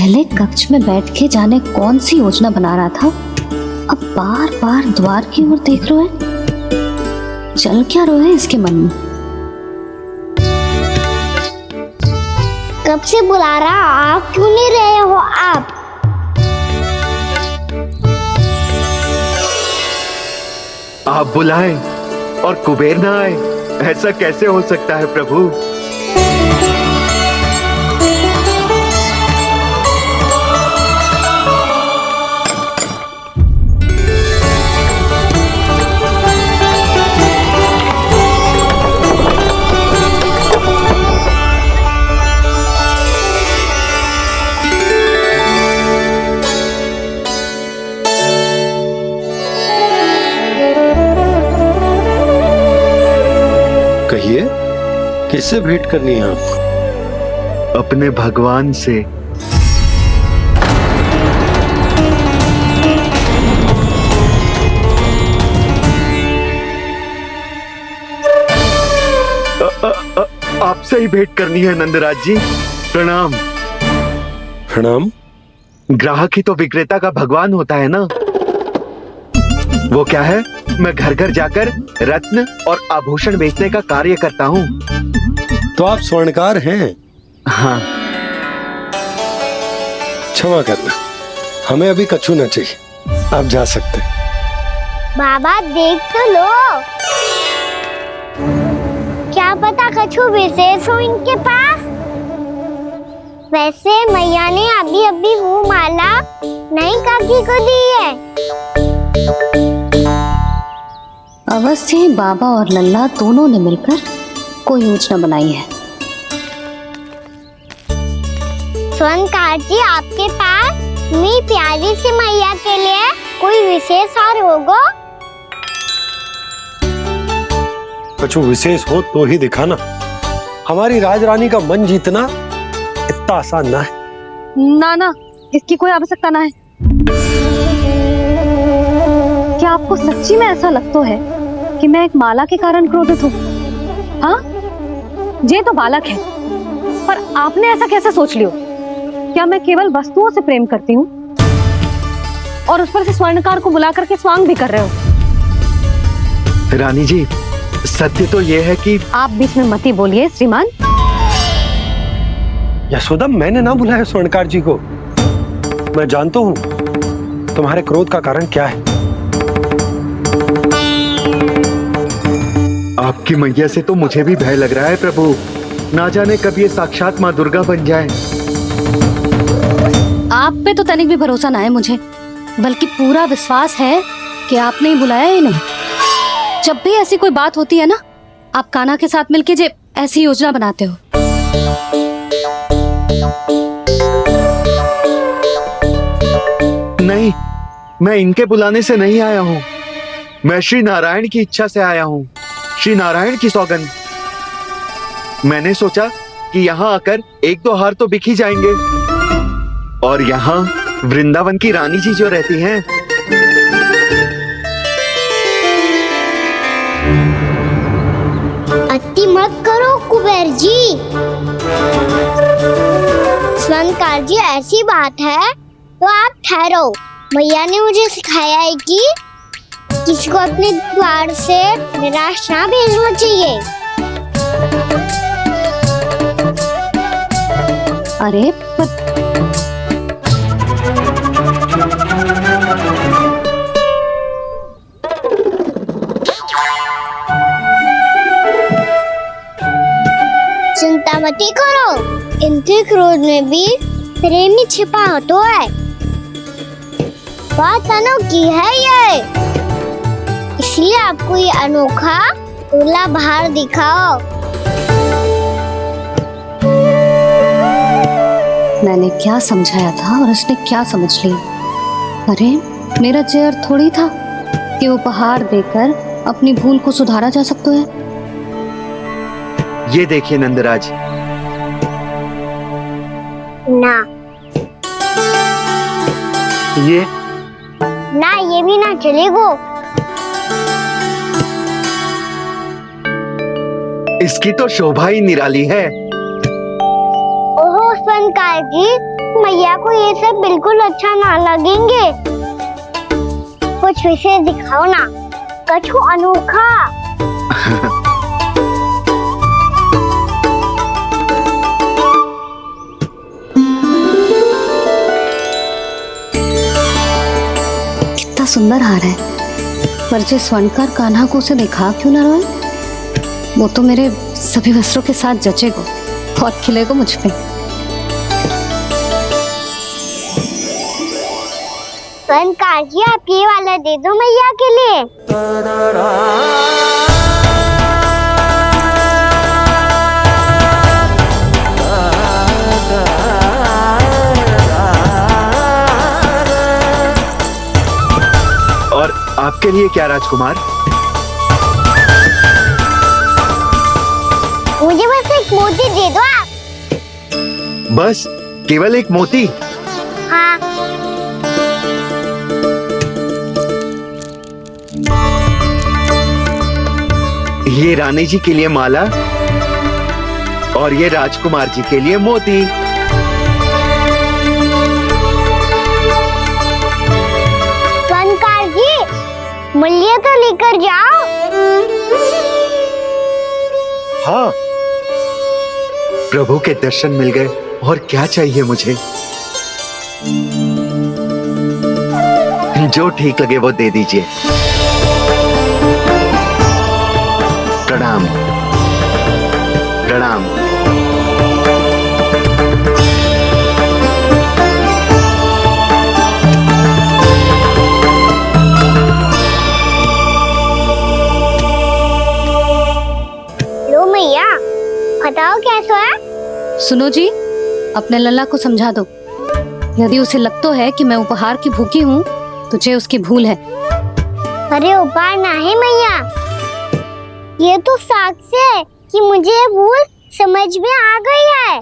पहले कक्ष में बैठ के जाने कौन सी योजना बना रहा था, अब बार बार द्वार की ओर देख रहे हैं। चल क्या रहे हैं इसके मन में? कब से बुला रहा, आप क्यों नहीं रहे हो? आप बुलाएं और कुबेर ना आए, ऐसा कैसे हो सकता है प्रभु? कहिए, किससे भेंट करनी है आपको? अपने भगवान से। आपसे ही भेंट करनी है नंदराज जी। प्रणाम। प्रणाम। ग्राहक ही तो विक्रेता का भगवान होता है ना। वो क्या है, मैं घर घर जाकर रत्न और आभूषण बेचने का कार्य करता हूँ। तो आप स्वर्णकार हैं? हाँ। क्षमा करना, हमें अभी कछु न चाहिए, आप जा सकते हैं। बाबा देख तो लो, क्या पता कछु विशेष हो इनके पास। वैसे मैया ने अभी अभी वो माला नई काकी को दी है। अवश्य ही बाबा और लल्ला दोनों ने मिलकर कोई योजना बनाई है। स्वर्णकार जी, आपके पास मेरी प्यारी सी मैया के लिए कोई विशेष और होगा? कछु विशेष हो तो ही दिखाना। हमारी राजरानी का मन जीतना इतना आसान ना है। ना, इसकी कोई आवश्यकता ना है। क्या आपको सच्ची में ऐसा लगता है कि मैं एक माला के कारण क्रोधित हूँ? हाँ, ये तो बालक है, पर आपने ऐसा कैसे सोच लियो? क्या मैं केवल वस्तुओं से प्रेम करती हूँ और उस पर से स्वर्णकार को बुला करके स्वांग भी कर रहे हो? रानी जी, सत्य तो ये है कि आप बीच में मत ही बोलिए श्रीमान। यशोदा, मैंने ना बुलाया स्वर्णकार जी को। मैं जानता हूँ तुम्हारे क्रोध का कारण क्या है। आपकी मैया से तो मुझे भी भय लग रहा है प्रभु। ना जाने कब ये साक्षात माँ दुर्गा बन जाए। आप पे तो तनिक भी भरोसा ना है मुझे, बल्कि पूरा विश्वास है कि आपने ही बुलाया है इन्हें। जब भी ऐसी कोई बात होती है ना, आप कान्हा के साथ मिलके जे ऐसी योजना बनाते हो। नहीं, मैं इनके बुलाने से नहीं आया हूँ। मैं श्री नारायण की इच्छा से आया हूँ, श्री नारायण की सौगंध। मैंने सोचा कि यहाँ आकर एक दो हार तो बिक ही जाएंगे। और यहाँ वृंदावन की रानी जी जो रहती हैं, अति मत करो कुबेर जी। स्वर्णकार जी, ऐसी बात है तो आप ठहरो। मैया ने मुझे सिखाया है कि किसी को अपने द्वार से निराश ना भेजना चाहिए। अरे चिंता मत करो, इनके क्रोध में भी प्रेमी छिपा तो है। बात अनोखी है ये, इसलिए आपको ये अनोखा दूल्हा बाहर दिखाओ। मैंने क्या समझाया था और उसने क्या समझ लिया? अरे मेरा चेयर थोड़ी था कि उपहार देकर अपनी भूल को सुधारा जा सकता है। ये देखिए नंदराज। ना, ये ना, ये भी ना चलेगो। इसकी तो शोभा ही निराली है। ओहो स्वर्णकार जी, मैया को ये सब बिल्कुल अच्छा ना लगेंगे। कुछ विशेष दिखाओ ना, कछु अनोखा। कितना सुंदर हार है, पर जो स्वर्णकार कान्हा को उसे दिखा क्यों ना रहा है? वो तो मेरे सभी वस्त्रों के साथ जचेगा, बहुत खिलेगा मुझ पे। स्वर्णकार जी, आप ये वाला दे दो मैया के लिए। और आपके लिए क्या राजकुमार? मुझे बस एक मोती दे दो आप। बस केवल एक मोती? हाँ। ये रानी जी के लिए माला और ये राजकुमार जी के लिए मोती। स्वर्णकार जी, मूल्य तो लेकर जाओ। हाँ, प्रभु के दर्शन मिल गए, और क्या चाहिए मुझे? जो ठीक लगे वो दे दीजिए। प्रणाम प्रणाम। लो मैया, बताओ कैसा है? सुनो जी, अपने लल्ला को समझा दो, यदि उसे लगता है कि मैं उपहार की भूखी हूँ तो ये उसकी भूल है। अरे उपहार ना है मैया, ये तो साक्ष्य है कि मुझे ये भूल समझ में आ गई है,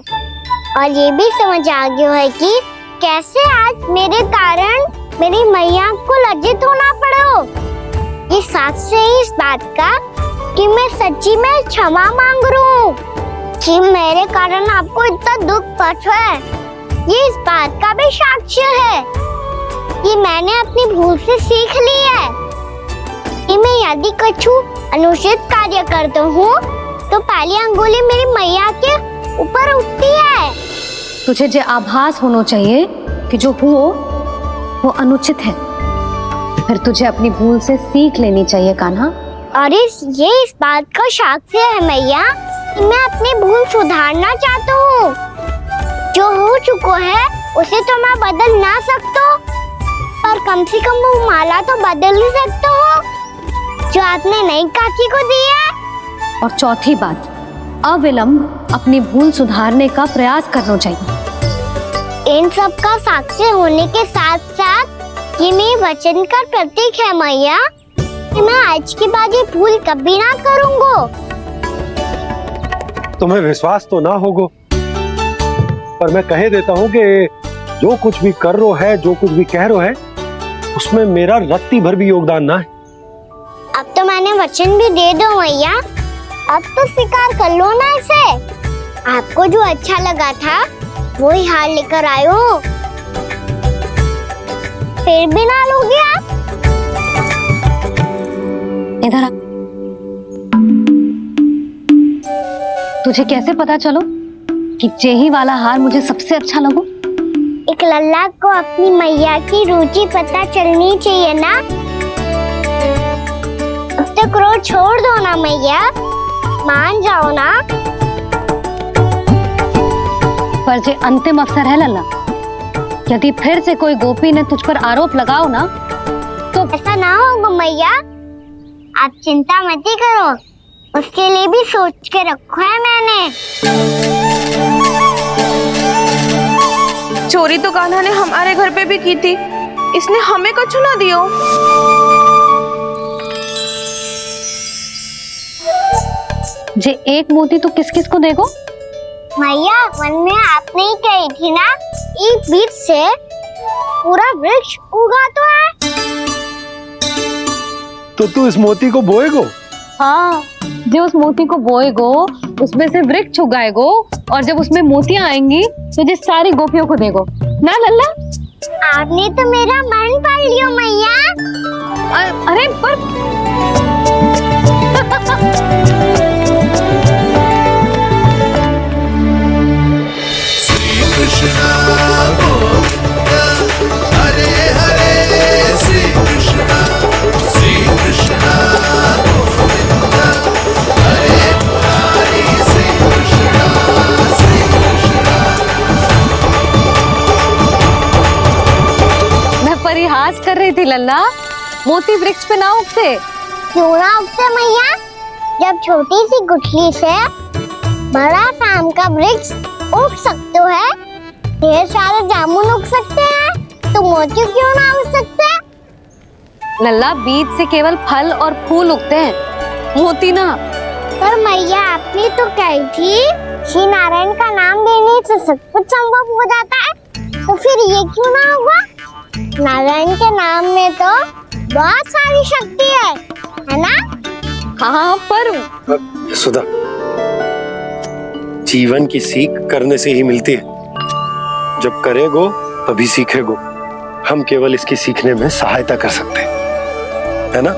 और ये भी समझ आ गया है कि कैसे आज मेरे कारण मेरी मैया को लज्जित होना पड़ो। ये साक्ष्य है इस बात का कि मैं सच्ची में क्षमा मांग रहा हूँ कि मेरे कारण आपको इतना दुख पहुंचा है। ये इस बात का भी साक्ष्य है कि मैंने अपनी भूल से सीख ली है कि मैं यदि कछु अनुचित कार्य करता हूँ तो पहली अंगुली मेरी मैया के ऊपर उठती है। तुझे जो आभास होना चाहिए कि जो हुआ वो अनुचित है, फिर तुझे अपनी भूल से सीख लेनी चाहिए कान्हा। और ये इस बात का साक्ष्य है मैया कि मैं अपनी भूल सुधारना चाहता हूँ। जो हो चुका है उसे तो मैं बदल ना सकता, पर कम से कम वो माला तो बदल ही सकता हूँ जो आपने नई काकी को दी है। और चौथी बात, अविलंब अपनी भूल सुधारने का प्रयास करना चाहिए। इन सब का साक्षी होने के साथ साथ ये मेरे वचन का प्रतीक है मैया कि मैं आज के बाद ये भूल कभी ना करूँगा। तुम्हें विश्वास तो ना होगा, पर मैं कह देता हूँ कि जो कुछ भी कर रो है, जो कुछ भी कह रो है, उसमें मेरा रत्ती भर भी योगदान ना है। अब तो मैंने वचन भी दे दो मैया, अब तो स्वीकार कर लो ना इसे। आपको जो अच्छा लगा था वही हार लेकर आयो, फिर भी ना लोगे आप? इधर आ। तुझे कैसे पता चलो कि जेही वाला हार मुझे सबसे अच्छा लगो? एक लल्ला को अपनी मैया की रुचि पता चलनी चाहिए ना। अब तो क्रोध छोड़ दो ना मैया, मान जाओ ना। पर जे अंतिम अवसर है लल्ला, यदि फिर से कोई गोपी ने तुझ पर आरोप लगाओ ना तो ऐसा ना होगा मैया, आप चिंता मत ही करो, उसके लिए भी सोच के रखा है मैंने। चोरी तो कान्हा ने हमारे घर पे भी की थी, इसने हमें कछु ना दियो। जे एक मोती तो किस किस को देगो? मैया, मन में आपने ही कही थी ना, एक बीज से पूरा वृक्ष उगा तो है। तो तू इस मोती को बोएगो? हाँ, जो उस मोती को बोएगो उसमें से वृक्ष उगाएगो, और जब उसमें मोतियां आएंगी तो जिस सारी गोपियों को देगो। ना लल्ला। आपने तो मेरा मन पढ़ लियो मैया। अरे पर मैं परिहास कर रही थी लल्ला, मोती वृक्ष पे ना उगते। क्यों ना उगते मैया? जब छोटी सी गुठली से बड़ा आम का वृक्ष उग सकते है, ढेर सारे जामुन उग सकते हैं, तो मोती क्यों ना उग सकते? लल्ला, बीज से केवल फल और फूल उगते हैं, मोती ना। पर मैया आपने तो कही थी श्री नारायण का नाम लेने से सब कुछ संभव हो जाता है, तो फिर ये क्यों ना होगा? नारायण के नाम में तो बहुत सारी शक्ति है ना? हाँ पर यशोदा, जीवन की सीख करने से ही मिलती है। जब करेगो तभी सीखेगो। हम केवल इसकी सीखने में सहायता कर सकते हैं, है ना?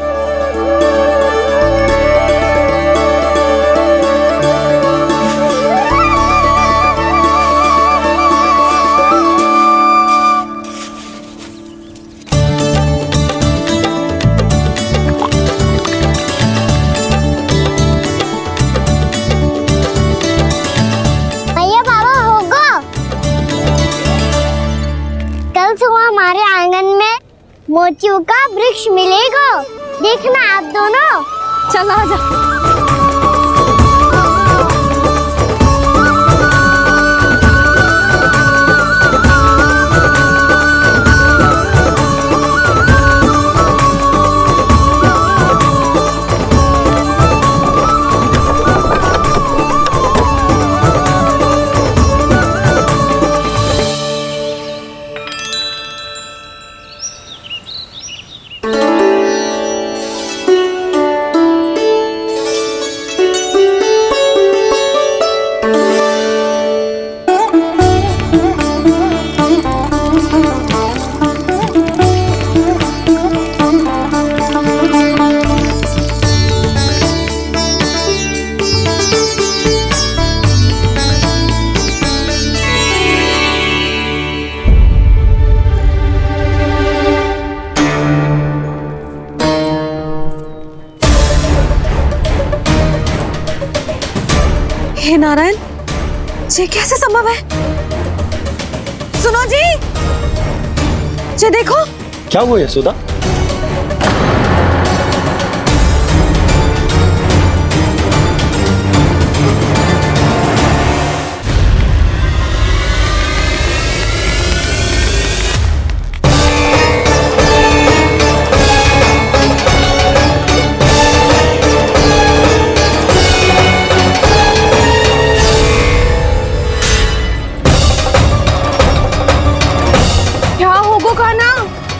भैया बाबा होगो, कल सुबह हमारे आंगन में मोतियों का वृक्ष मिलेगा। देखना आप दोनों। चल आजा। हे नारायण, ये कैसे संभव है? सुनो जी, ये देखो। क्या हुआ यशोदा?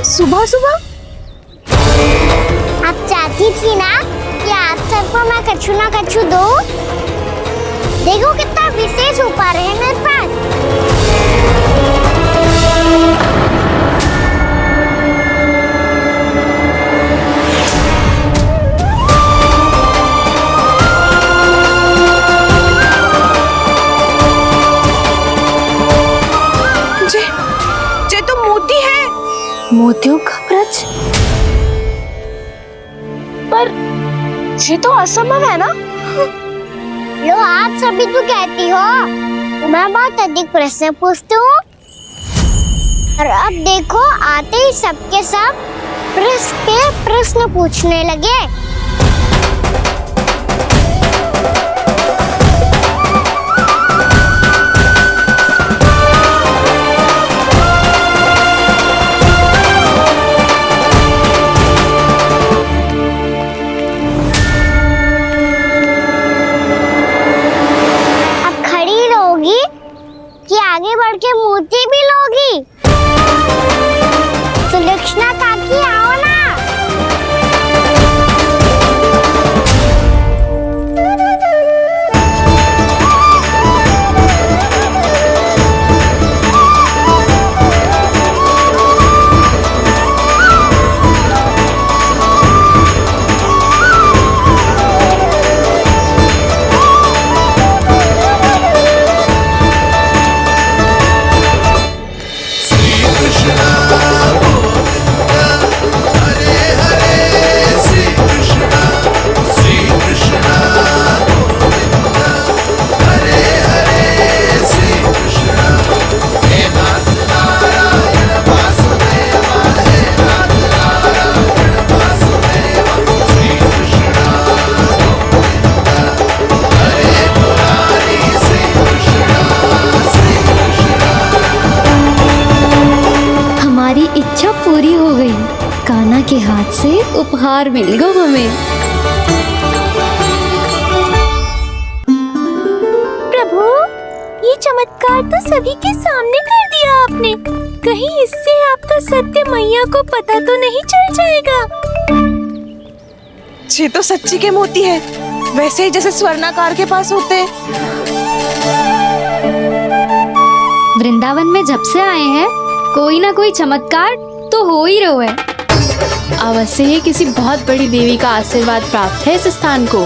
सुबह सुबह आप चाहती थी ना कि आप सबको मैं कछु ना कछु दूं? देखो कितना विशेष उपहार है मेरे पास। ये तो मोती है। मोतियों का ब्रज? पर ये तो असंभव है ना? लो आप सभी तो कहती हो, मैं बहुत अधिक प्रश्न पूछती हूँ, और अब देखो आते ही सबके सब प्रश्न पे प्रश्न पूछने लगे। कि आगे बढ़ के मोती भी लोगी? सुलक्षणा काकी आओ ना। पूरी हो गई। कान्हा के हाथ से उपहार मिल गया हमें। प्रभु, ये चमत्कार तो सभी के सामने कर दिया आपने। कहीं इससे आपका सत्य मैया को पता तो नहीं चल जाएगा? ये तो सच्ची के मोती है, वैसे ही जैसे स्वर्णाकार के पास होते हैं। वृंदावन में जब से आए हैं कोई ना कोई चमत्कार तो हो ही रहा है। अवश्य ही किसी बहुत बड़ी देवी का आशीर्वाद प्राप्त है इस स्थान को।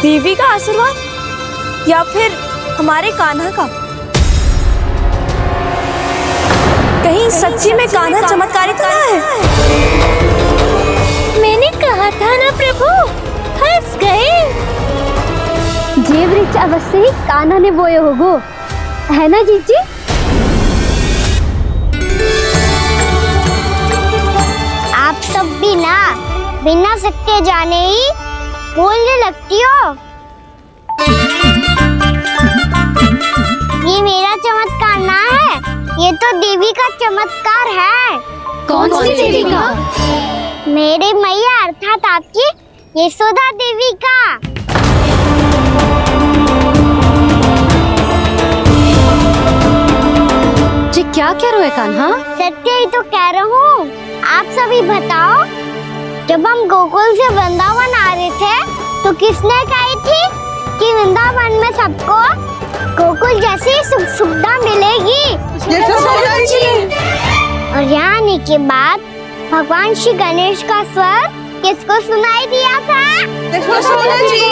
देवी का आशीर्वाद या फिर हमारे कान्हा का? कहीं सच्ची में कान्हा चमत्कारी तो ना है? मैंने कहा था ना प्रभु, फंस गए। जे वृक्ष अवश्य ही कान्हा ने बोए होगो, है ना जीजी? आप सब भी ना बिना सत्य जाने ही बोलने लगती हो। ये मेरा चमत्कार ना है, ये तो देवी का चमत्कार है। कौन सी देवी का? मेरे मैया अर्थात आपकी यशोदा देवी का। जी क्या कह रहे हो कान्हा? सत्य ही तो कह रहा हूँ। आप सभी बताओ, जब हम गोकुल से वृंदावन आ रहे थे तो किसने कही थी कि वृंदावन में सबको गोकुल जैसी सुख सुविधा मिलेगी? यशोदा जी। और यहाँ आने के बाद भगवान श्री गणेश का स्वर किसको सुनाई दिया था? यशोदा जी।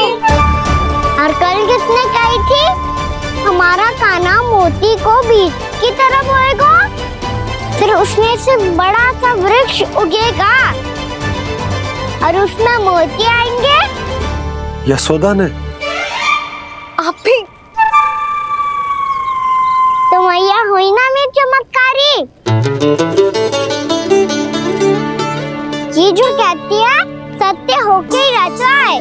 और कल किसने कही थी हमारा कान्हा मोती को बीज की तरह बोएगा, फिर उसमें से बड़ा सा वृक्ष उगेगा और उसमें मोती आएंगे? यशोदा ने? आप भी? तो मैया हुई ना मेरी चमत्कारी। ये जो कहती है सत्य होके ही रहता है।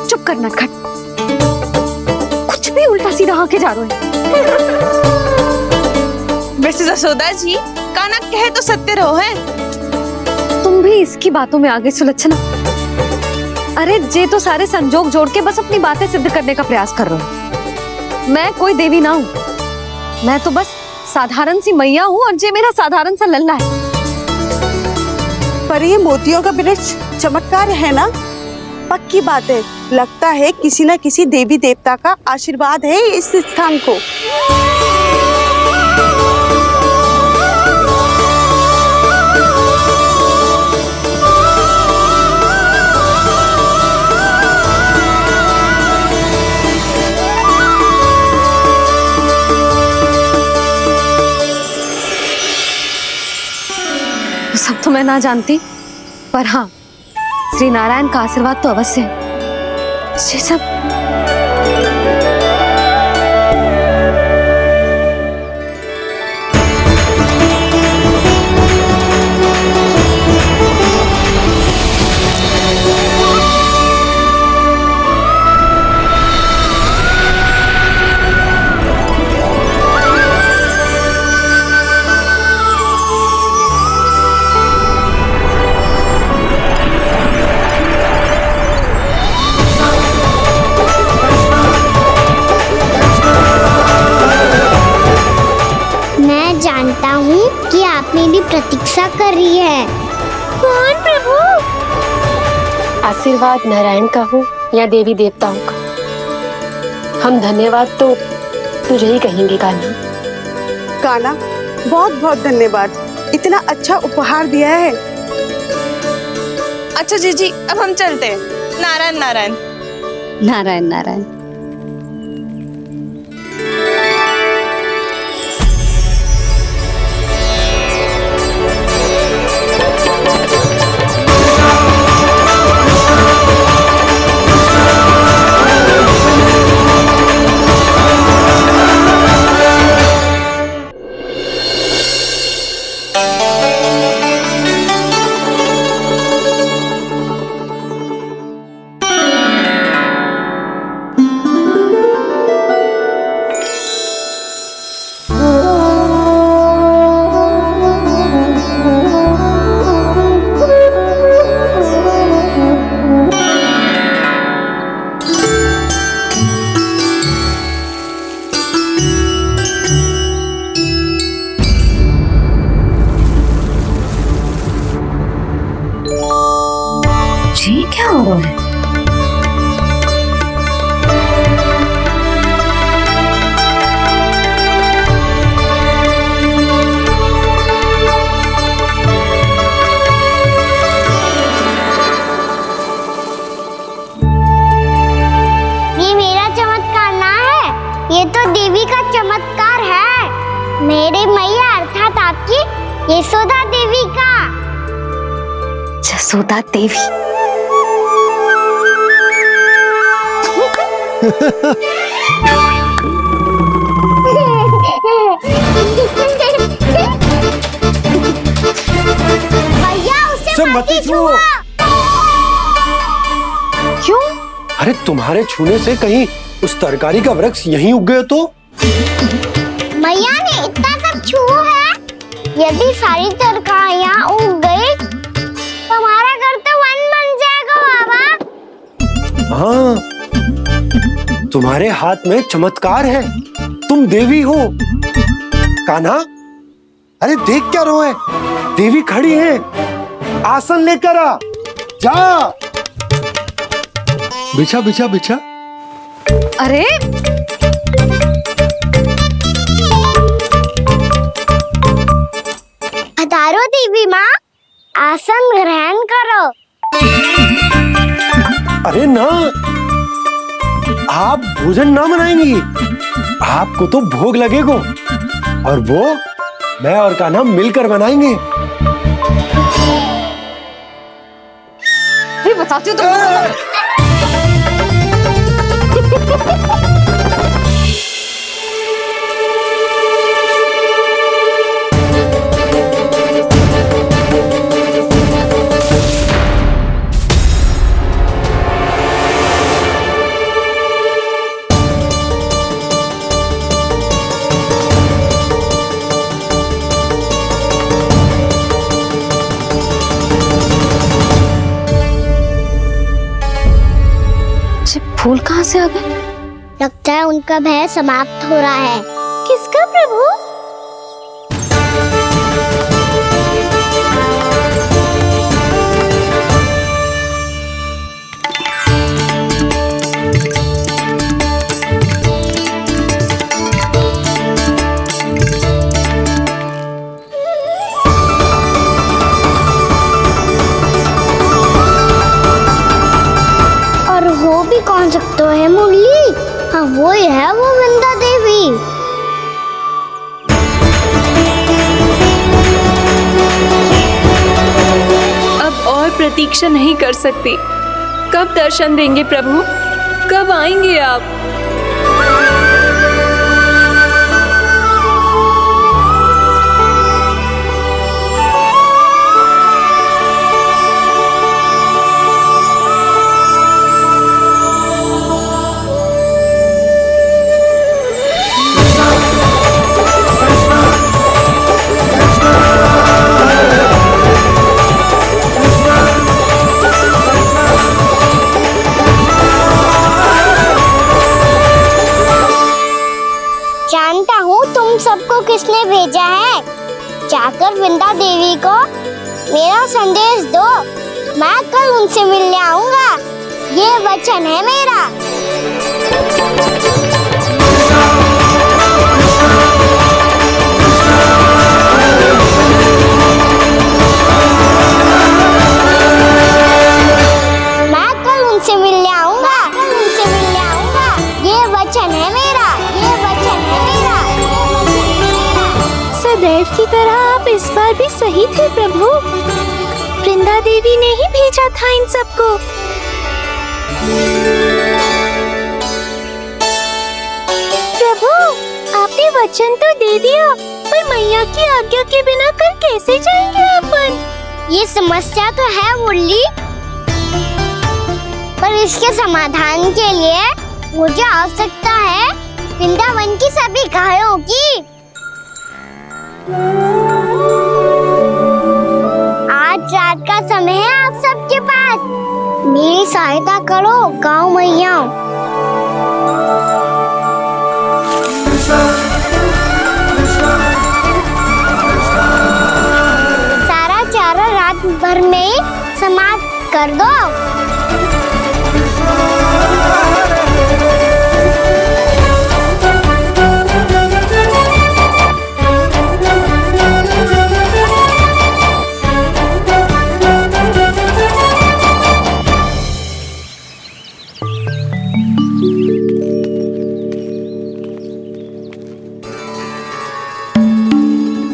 चुप कर नटखट, कुछ भी उल्टा सीधा आके जा रहे हैं। वैसे यशोदा जी, कान्हा कहे तो सत्य रहो है। तुम भी इसकी बातों में आगे सुलझना। अरे जे तो सारे संजोग जोड़ के बस अपनी बातें सिद्ध करने का प्रयास कर रहे हो। मैं कोई देवी ना हूँ, मैं तो बस साधारण सी मैया हूँ और जे मेरा साधारण सा लल्ला है। पर ये मोतियों का वृक्ष चमत्कार है ना? पक्की बात है, लगता है किसी न किसी देवी देवता का आशीर्वाद है इस स्थान को। सब तो मैं ना जानती, पर हाँ, श्री नारायण का आशीर्वाद तो अवश्य है। ये सब जानता हूँ कि आप मेरी प्रतीक्षा कर रही है। कौन प्रभु? आशीर्वाद नारायण का हो या देवी देवताओं का, हम धन्यवाद तो तुझे ही कहेंगे कान्हा। कान्हा, बहुत बहुत धन्यवाद, इतना अच्छा उपहार दिया है। अच्छा जीजी, अब हम चलते हैं। नारायण नारायण। नारायण नारायण। ये क्या हो रहा है? ये मेरा चमत्कार ना है, ये तो देवी का चमत्कार है। मेरे मैया अर्थात आपकी यशोदा देवी का। जसोदा देवी। भैया उसे मत छुओ। क्यों? अरे तुम्हारे छूने से कहीं उस तरकारी का वृक्ष यहीं उग गए तो? मैया ने इतना सब छुआ है, यदि सारी तरकारियां उग गई तो हमारा घर तो वन बन जाएगा बाबा। हाँ, तुम्हारे हाथ में चमत्कार है, तुम देवी हो। कान्हा, अरे देख क्या रहो है, देवी खड़ी है, आसन लेकर आ, जा। बिछा बिछा बिछा। अरे पधारो देवी माँ, आसन ग्रहण करो। अरे ना, आप भोजन ना बनाएंगी, आपको तो भोग लगेगा और वो मैं और कान्हा मिलकर बनाएंगे। भी बताती हूँ तुमको। फूल कहाँ से आ गए? लगता है उनका भय समाप्त हो रहा है। किसका प्रभु? हो भी कौन सकता है मुरली? हाँ वो ही है, वो वृंदा देवी। अब और प्रतीक्षा नहीं कर सकती। कब दर्शन देंगे प्रभु? कब आएंगे आप? जानता हूँ तुम सबको किसने भेजा है। जाकर वृंदा देवी को मेरा संदेश दो, मैं कल उनसे मिलने आऊंगा, ये वचन है मेरा। मैं कल उनसे मिलने आऊंगा, ये वचन है मेरा, ये वचन है मेरा। सदैव की तरह आप इस बार भी सही थे प्रभु। वृंदा देवी ने ही भेजा था इन सबको। प्रभु, आपने वचन तो दे दिया, पर मैया की आज्ञा के बिना कल कैसे जाएंगे अपन? ये समस्या तो है मुरली, पर इसके समाधान के लिए मुझे आवश्यकता है वृंदावन की सभी गायों की। आज रात का समय है आप सबके पास, मेरी सहायता करो गाँव मैया। सारा चारा रात भर में समाप्त कर दो।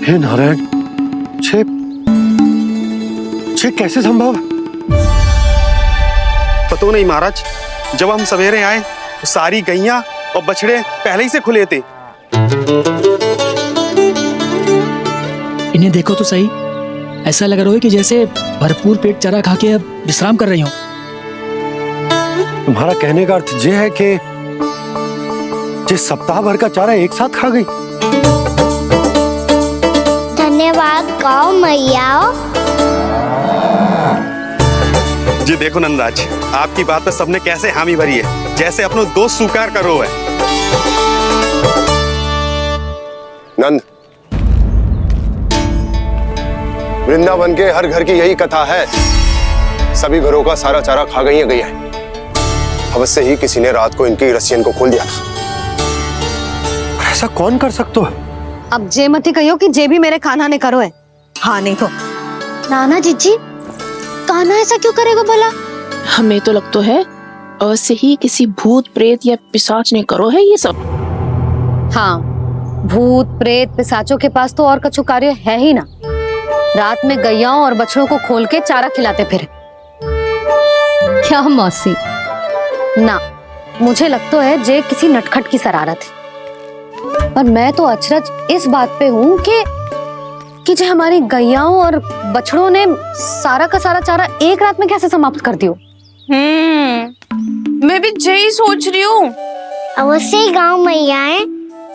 हे नारायण, छे कैसे संभव? पता नहीं महाराज, जब हम सवेरे आए तो सारी गैया और बछड़े पहले ही से खुले थे। इन्हें देखो तो सही, ऐसा लग रहा है कि जैसे भरपूर पेट चारा खा के अब विश्राम कर रही हो। तुम्हारा कहने का अर्थ यह है कि जिस सप्ताह भर का चारा एक साथ खा गई। धन्यवाद गाओ मैया। जी देखो नंदराज, आपकी बात पे सबने कैसे हामी भरी है, जैसे अपनो दोस्त स्वीकार करो है। नंद, वृंदावन के हर घर की यही कथा है, सभी घरों का सारा चारा खा गई है। अवश्य ही किसी ने रात को इनकी रस्सियन को खोल दिया था। ऐसा कौन कर सकता है? अब जे मत ही कहियो कि जे भी मेरे कान्हा ने करो है। हाँ नहीं तो नाना जीजी, कान्हा ऐसा क्यों करेगा भला? हमें तो लगता है अवश्य ही किसी भूत प्रेत या पिशाच ने करो है ये सब। हाँ, भूत प्रेत पिशाचों के पास तो और कछु कार्य है ही ना। रात में गैयाओं और बछड़ों को खोल के चारा खिलाते फिर। क्या मौसी? ना, मुझे लगता है जे किसी नटखट की शरारत है। पर मैं तो अचरज इस बात पे हूँ कि जो हमारी गैयाओं और बछड़ों ने सारा का सारा चारा एक रात में कैसे समाप्त कर दियो। मैं भी यही सोच रही हूँ। अवश्य ही गाँव मैयाएं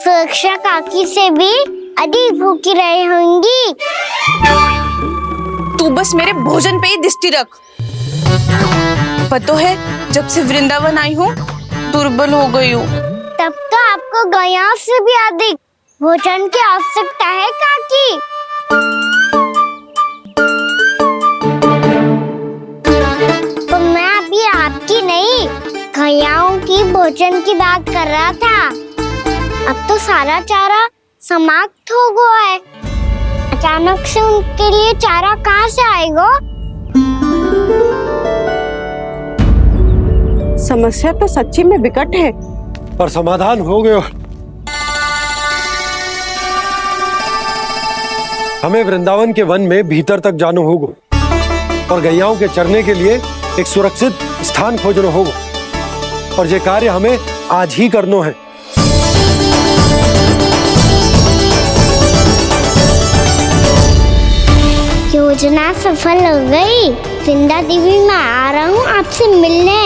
सुरक्षा काकी से भी अधिक भूखी रही होंगी। तू बस मेरे भोजन पे ही दृष्टि रख। पता है, जब से वृंदावन आई हूँ दुर्बल हो गई हूँ। तब तो आपको गैयाओं से भी अधिक भोजन की आवश्यकता है काकी। तो मैं अभी आपकी नहीं, गैयाओं की भोजन की बात कर रहा था। अब तो सारा चारा समाप्त हो गया है। अचानक से उनके लिए चारा कहाँ से आएगा? समस्या तो सच्ची में विकट है, पर समाधान हो गयो। हमें वृंदावन के वन में भीतर तक जाना होगा और गैयाओं के चरने के लिए एक सुरक्षित स्थान खोजना होगा, और ये कार्य हमें आज ही करना है। योजना सफल हो गई। वृंदा देवी, मैं आ रहा हूँ आपसे मिलने।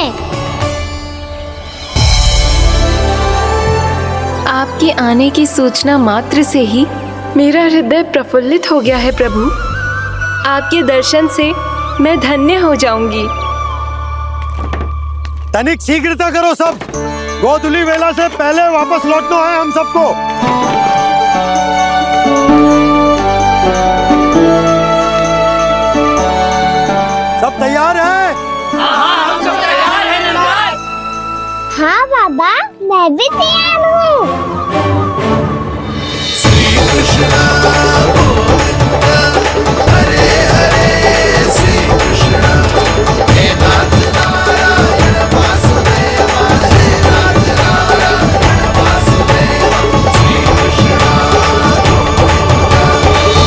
आपके आने की सूचना मात्र से ही मेरा हृदय प्रफुल्लित हो गया है प्रभु। आपके दर्शन से मैं धन्य हो जाऊंगी। तनिक शीघ्रता करो सब, गोधुली वेला से पहले वापस लौटना है हम सबको। सब तैयार है? हाँ बाबा, मैं भी तैयार हूँ।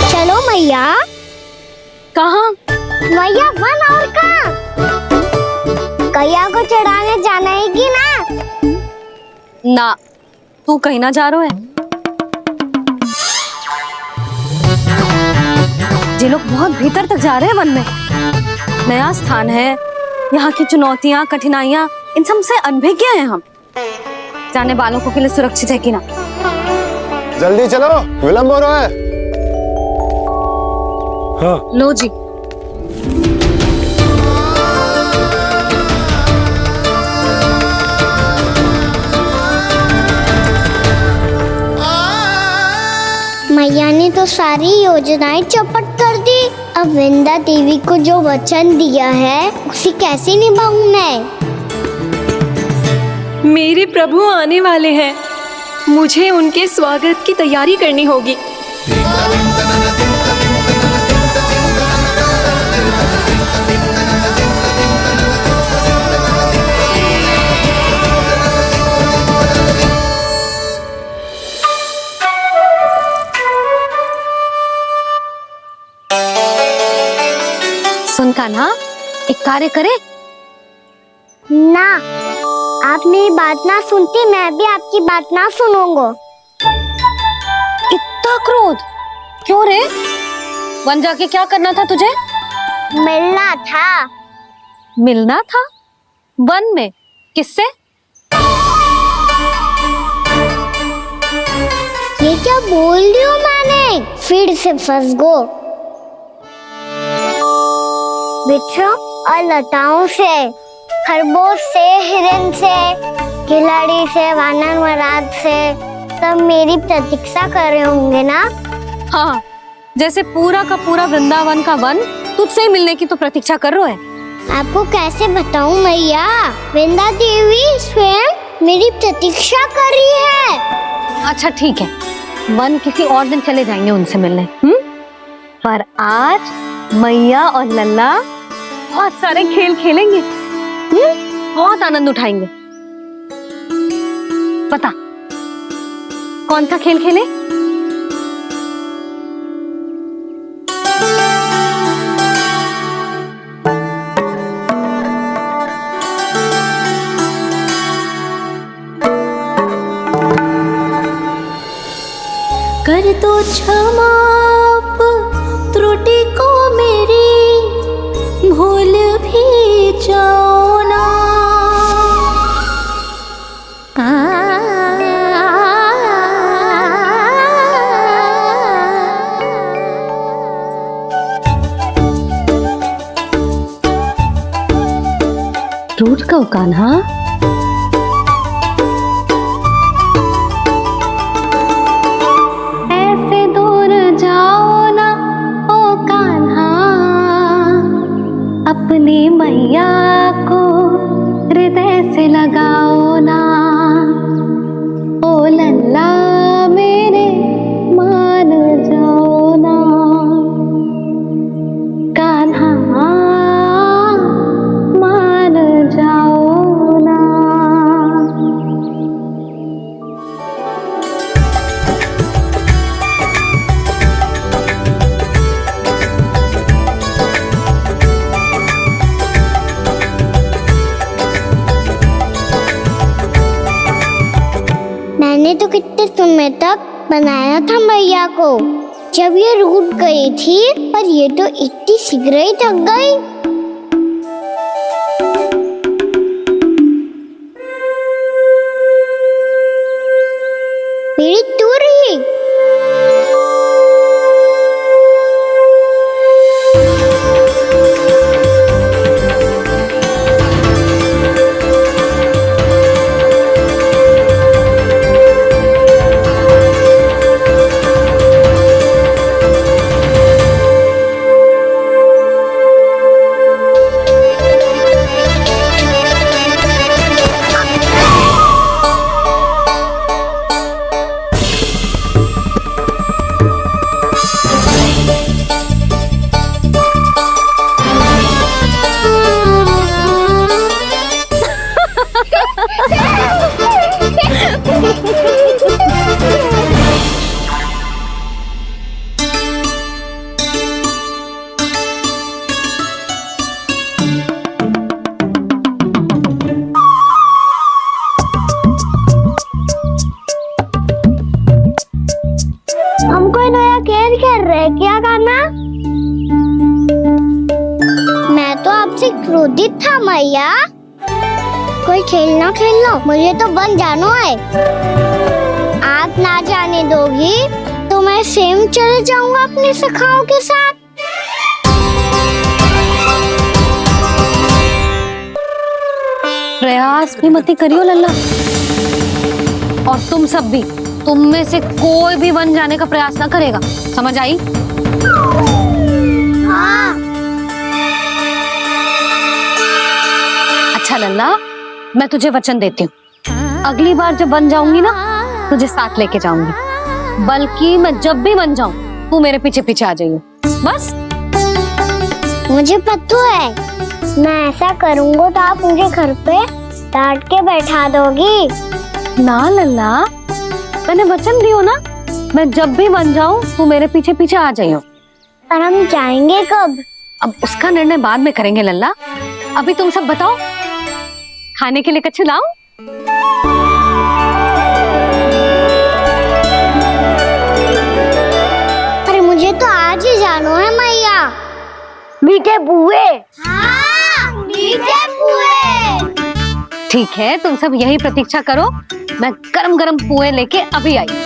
चलो मैया। कहाँ? मैया वन और कहाँ? गैया को चढ़ाने जाना है कि ना? ना, तू कहीं ना जा रहा है। ये लोग बहुत भीतर तक जा रहे हैं वन में। नया स्थान है, यहाँ की चुनौतियाँ कठिनाइयाँ इन सब से अनभिज्ञ हैं हम। जाने वालों के लिए सुरक्षित है कि ना? जल्दी चलो, विलंब हो रहा है। हाँ। लो जी। मैया ने तो सारी योजनाएं चौपट कर दी। अब वृंदा देवी को जो वचन दिया है उसे कैसे निभाऊं मैं? मेरे प्रभु आने वाले हैं, मुझे उनके स्वागत की तैयारी करनी होगी। सुन कान्हा, एक कार्य करे। ना, आप मेरी बात ना सुनती, मैं भी आपकी बात ना सुनूंगा। इतना क्रोध क्यों रे? वन जाके क्या करना था तुझे? मिलना था। मिलना था? वन में? किससे? ये क्या बोल रही हूँ मैंने? फिर से फंस गो। बिच्छू और लताओं से, खरगोश से, हिरन से, खिलाड़ी से, वानर महाराज से, सब मेरी प्रतीक्षा कर रहे होंगे ना? हाँ, जैसे पूरा का पूरा वृंदावन का वन तुझसे ही मिलने की तो प्रतीक्षा कर रहा है। आपको कैसे बताऊं मैया? वृंदा देवी स्वयं मेरी प्रतीक्षा कर रही है। अच्छा ठीक है, वन किसी और दिन चले जाएंगे उनसे मिलने। पर आज मैया और लल्ला बहुत सारे खेल खेलेंगे। बहुत आनंद उठाएंगे। बता कौन सा खेल खेले? कर दो क्षमा त्रुटि को मेरी, भूल भी जाओ ना। रूठ कहो कान्हा। ऐसे दूर जाओ ना ओ कान्हा, अपनी मैया को हृदय से लगाओ ना। ओ लल्ला मेरे मान जाओ ना, कान्हा मान जाओ ना। मैंने तो कितने समय तक बनाया था मैया को, जब ये रूठ गई थी, पर ये तो इतनी शीघ्र ही थक गई। मेरी तुरही। हमको नया खेल खेल रहे, क्या करना? मैं तो आपसे क्रोधित था मैया। कोई खेलना खेलना, मुझे तो बन जाना है। आप ना जाने दोगी तो मैं स्वयं चले जाऊंगा अपने सखाओं के साथ। प्रयास भी मत करियो लल्ला, और तुम सब भी, तुम में से कोई भी वन जाने का प्रयास ना करेगा, समझ आई? हाँ। अच्छा लल्ला, मैं तुझे वचन देती हूँ, अगली बार जब बन जाऊंगी ना तुझे साथ लेके जाऊंगी। बल्कि मैं जब भी बन जाऊं तू मेरे पीछे पीछे आ जाइयो बस। मुझे पता है, मैं ऐसा करूंगा तो आप मुझे घर पे डांट के बैठा दोगी। ना लल्ला, मैंने वचन दियो ना, मैं जब भी बन जाऊं तू मेरे पीछे पीछे आ जाइयो। पर हम जाएंगे कब? अब उसका निर्णय बाद में करेंगे लल्ला। अभी तुम सब बताओ, खाने के लिए कुछ लाऊं? अरे मुझे तो आज ही जाना है मैया। मीठे पुए। हाँ, मीठे पुए। ठीक है, तुम सब यही प्रतीक्षा करो, मैं गरम गरम पुए लेके अभी आई।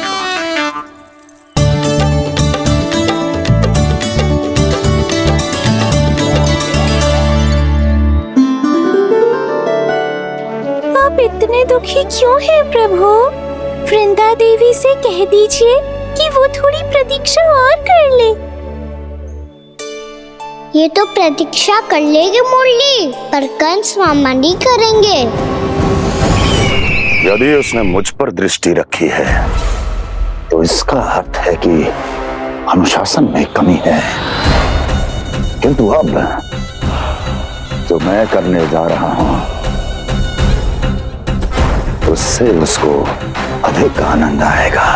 आप इतने दुखी क्यों हैं प्रभु? वृंदा देवी से कह दीजिए कि वो थोड़ी प्रतीक्षा और कर ले। ये तो प्रतीक्षा कर लेगी मुरली, पर कंस मामा नहीं करेंगे। यदि उसने मुझ पर दृष्टि रखी है तो इसका अर्थ है कि अनुशासन में कमी है। किंतु अब जो मैं करने जा रहा हूं उससे उसको अधिक आनंद आएगा।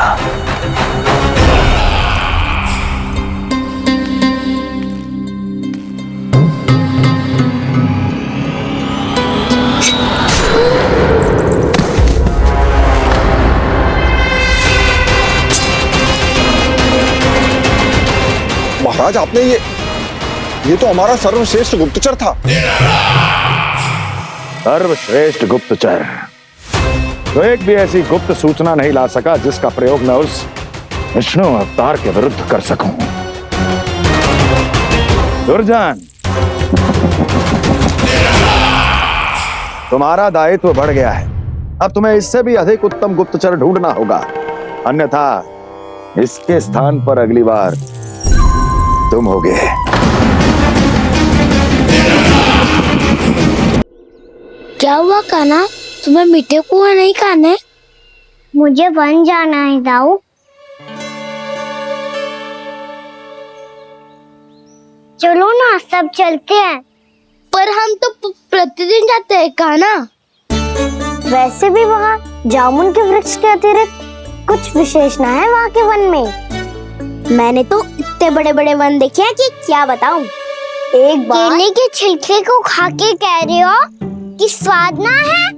महाराज, आपने ये तो हमारा सर्वश्रेष्ठ गुप्तचर था। सर्वश्रेष्ठ गुप्तचर तो एक भी ऐसी गुप्त सूचना नहीं ला सका जिसका प्रयोग मैं उस विष्णु अवतार के विरुद्ध कर सकूं। दुर्जन, तुम्हारा दायित्व बढ़ गया है। अब तुम्हें इससे भी अधिक उत्तम गुप्तचर ढूंढना होगा, अन्यथा इसके स्थान पर अगली बार तुम होगे। क्या हुआ कान्हा, तुम्हें मीठे पुआ नहीं खाने? मुझे वन जाना है दाऊ। चलो ना, सब चलते हैं। पर हम तो प्रतिदिन जाते हैं कान्हा। वैसे भी वहाँ जामुन के वृक्ष के अतिरिक्त कुछ विशेष ना है वहाँ के वन में। मैंने तो इतने बड़े बड़े वन देखे हैं कि क्या बताऊं। एक बार केले के छिलके को खा के कह रहे हो कि स्वाद ना है?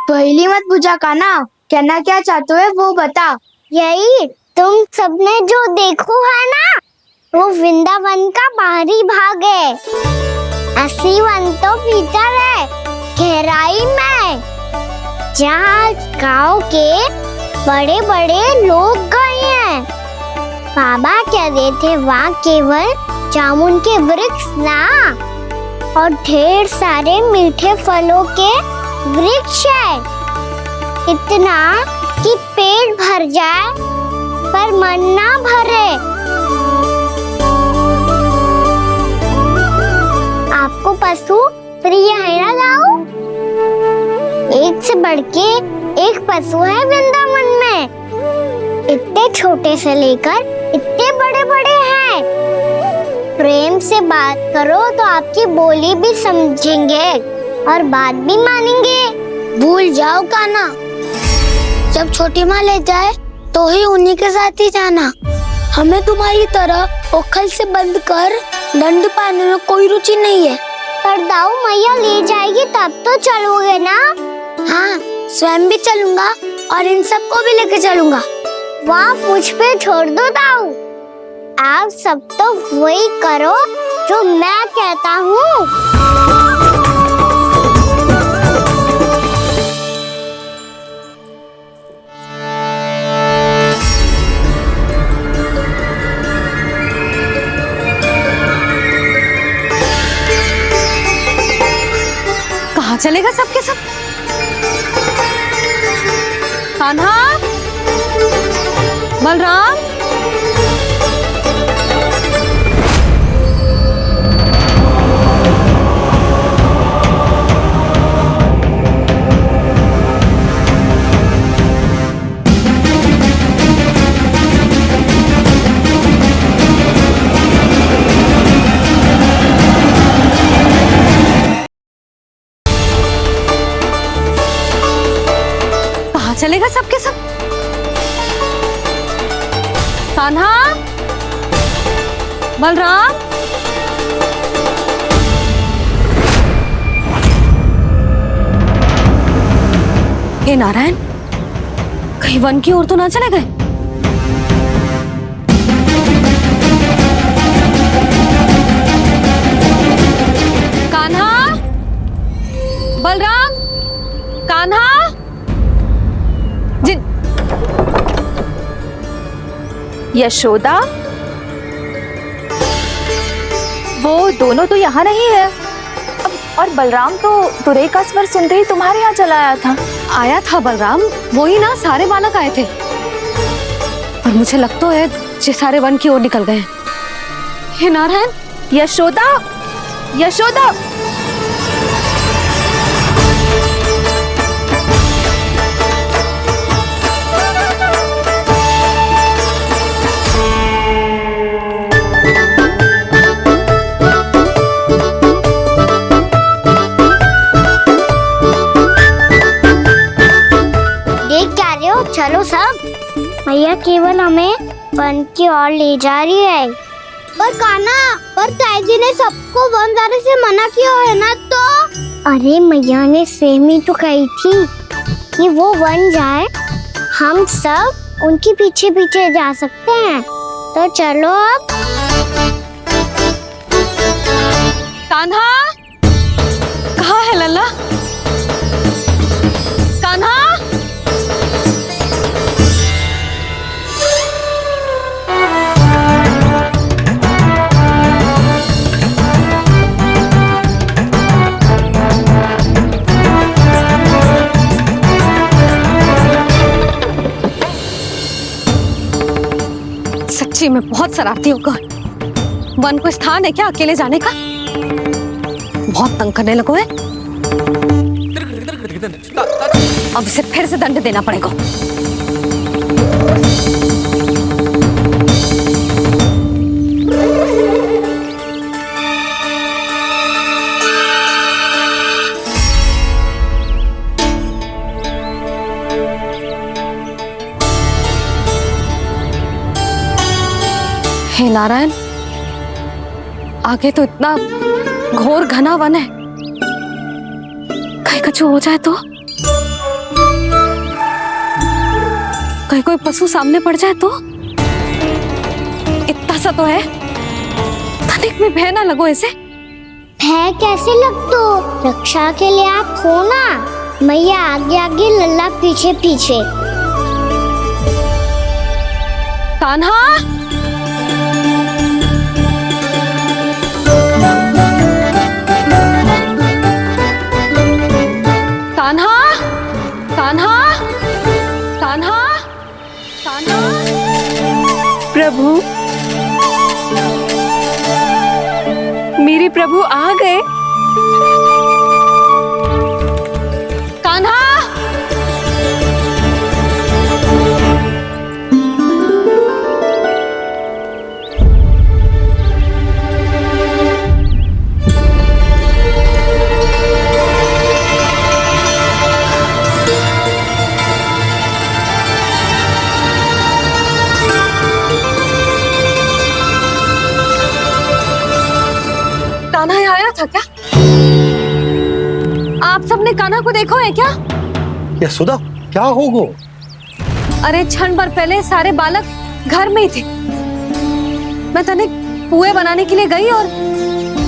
पहली मत पूछा कान्हा, कहना क्या चाहते हो वो बता। यही तुम सबने जो देखो है ना, वो वृंदावन का बाहरी भाग है। असली वन तो भीतर है, गहराई में, जहाँ गांव के बड़े बड़े लोग गए हैं। बाबा कह रहे थे वहाँ केवल जामुन के वृक्ष ना, और ढेर सारे मीठे फलों के वृक्ष है। इतना कि पेट भर जाए पर मन ना भरे। आपको पशु प्रिय है ना लाओ? एक से बढ़ के एक पशु है वृंदावन में। इतने छोटे से लेकर इतने बड़े बड़े हैं। प्रेम से बात करो तो आपकी बोली भी समझेंगे और बात भी मानेंगे। भूल जाओ कान्हा, जब छोटी माँ ले जाए तो ही उन्हीं के साथ ही जाना। हमें तुम्हारी तरह ओखल से बंद कर दंड पाने में कोई रुचि नहीं है। पर दाऊ मैया ले जाएगी तब तो चलोगे ना? हाँ, स्वयं भी चलूंगा और इन सबको भी लेके चलूंगा। वहाँ मुझ पे छोड़ दो दाऊ। आप सब तो वही करो जो मैं कहता हूँ। कहाँ चलेगा सबके सब? कान्हा, बलराम, चले गए सबके सब। कान्हा, बलराम, हे नारायण, कहीं वन की ओर तो ना चले गए? कान्हा, बलराम, कान्हा, यशोदा, वो दोनों तो यहाँ नहीं है। और बलराम तो तुरई का स्वर सुनते ही तुम्हारे यहाँ चला आया था बलराम, वही ना सारे बालक आए थे। और मुझे लगता है ये सारे वन की ओर निकल गए। हे नारायण, यशोदा, यशोदा, चलो सब, मैया केवल हमें वन की ओर ले जा रही है। पर कान्हा, पर ताईजी ने सबको वन जाने से मना किया है ना। तो अरे मैया ने सेम ही तो कही थी कि वो वन जाए, हम सब उनके पीछे पीछे जा सकते हैं। तो चलो अब। कान्हा, कहाँ है लल्ला? कान्हा, सच्ची में बहुत शरारती होगा। वन को स्थान है क्या अकेले जाने का? बहुत तंग करने लगो है। अब इसे फिर से दंड देना पड़ेगा। हे नारायण, आगे तो इतना घोर घना वन है, कहीं कुछ हो जाए तो? कहीं कोई पशु सामने पड़ जाए तो? इतना सा तो है, तनिक भी भय ना लगो इसे। भय कैसे लग तो? रक्षा के लिए आप हो ना। मैया आगे आगे, लल्ला पीछे पीछे। कान्हा, कान्हा, कान्हा, कान्हा, कान्हा। प्रभु, मेरे प्रभु आ गए। कान्हा, कान्हा यहाँ आया था क्या? आप सबने कान्हा को देखो है क्या? यशोदा, क्या होगा? अरे क्षण भर पहले सारे बालक घर में ही थे। मैं तनिक पुए बनाने के लिए गई और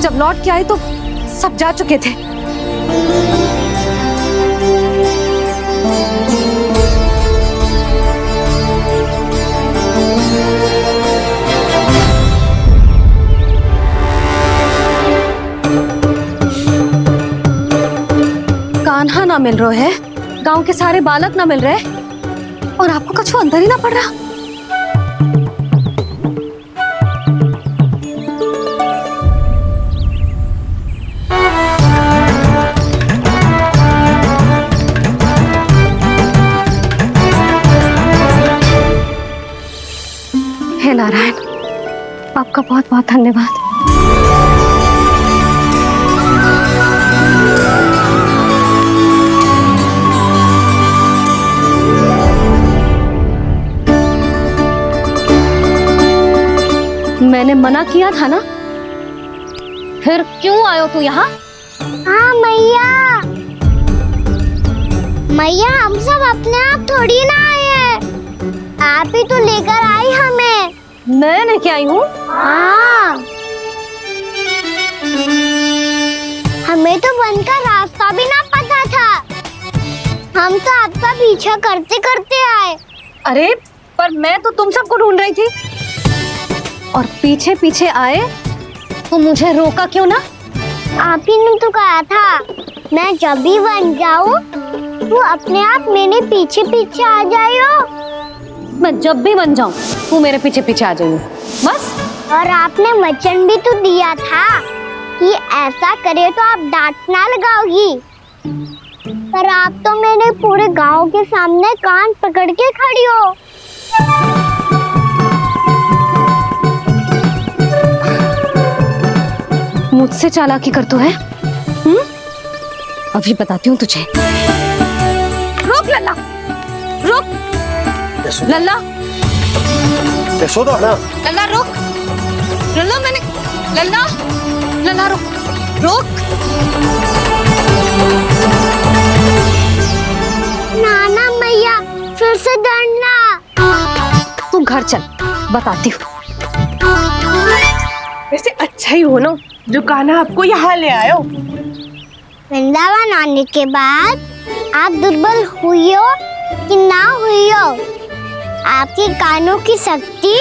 जब लौट के आई तो सब जा चुके थे। कान्हा ना मिल रहा है, गांव के सारे बालक ना मिल रहे, और आपको कछु अंदर ही ना पड़ रहा। हे नारायण, आपका बहुत बहुत धन्यवाद। मैंने मना किया था ना, फिर क्यों आयो तू यहाँ? हाँ मैया, मैया हम सब अपने आप थोड़ी ना आए हैं, आप ही तो लेकर आई हमें। मैं लेके आई हूँ? हाँ, हमें तो वन का रास्ता भी ना पता था, हम तो आपका पीछा करते करते आए। अरे पर मैं तो तुम सबको ढूंढ रही थी, और पीछे पीछे आए तो मुझे रोका क्यों ना? आप ही ने तो कहा था मैं जब भी बन जाऊं तू अपने आप मेरे पीछे पीछे आ जाइयो। मैं जब भी बन जाऊं तू मेरे पीछे पीछे आ जाइयो, बस। और आपने वचन भी तो दिया था कि ऐसा करे तो आप डांट ना लगाओगी, पर आप तो मेरे पूरे गांव के सामने कान पकड़ के खड़ी हो। मुझसे चालाकी कर तू है? अभी बताती हूँ तुझे। रुक लल्ला, रुक लल्ला, यशोदा ना, लल्ला रुक, लल्ला मैंने, लल्ला, लल्ला रुक, रुक। नाना मैया फिर से डरना। तू घर चल, बताती हूँ। वैसे अच्छा ही हो ना जो कान्हा आपको यहाँ ले आयो। वृंदावन आने के बाद आप दुर्बल हुई हो कि ना हुई हो, आपके कानों की शक्ति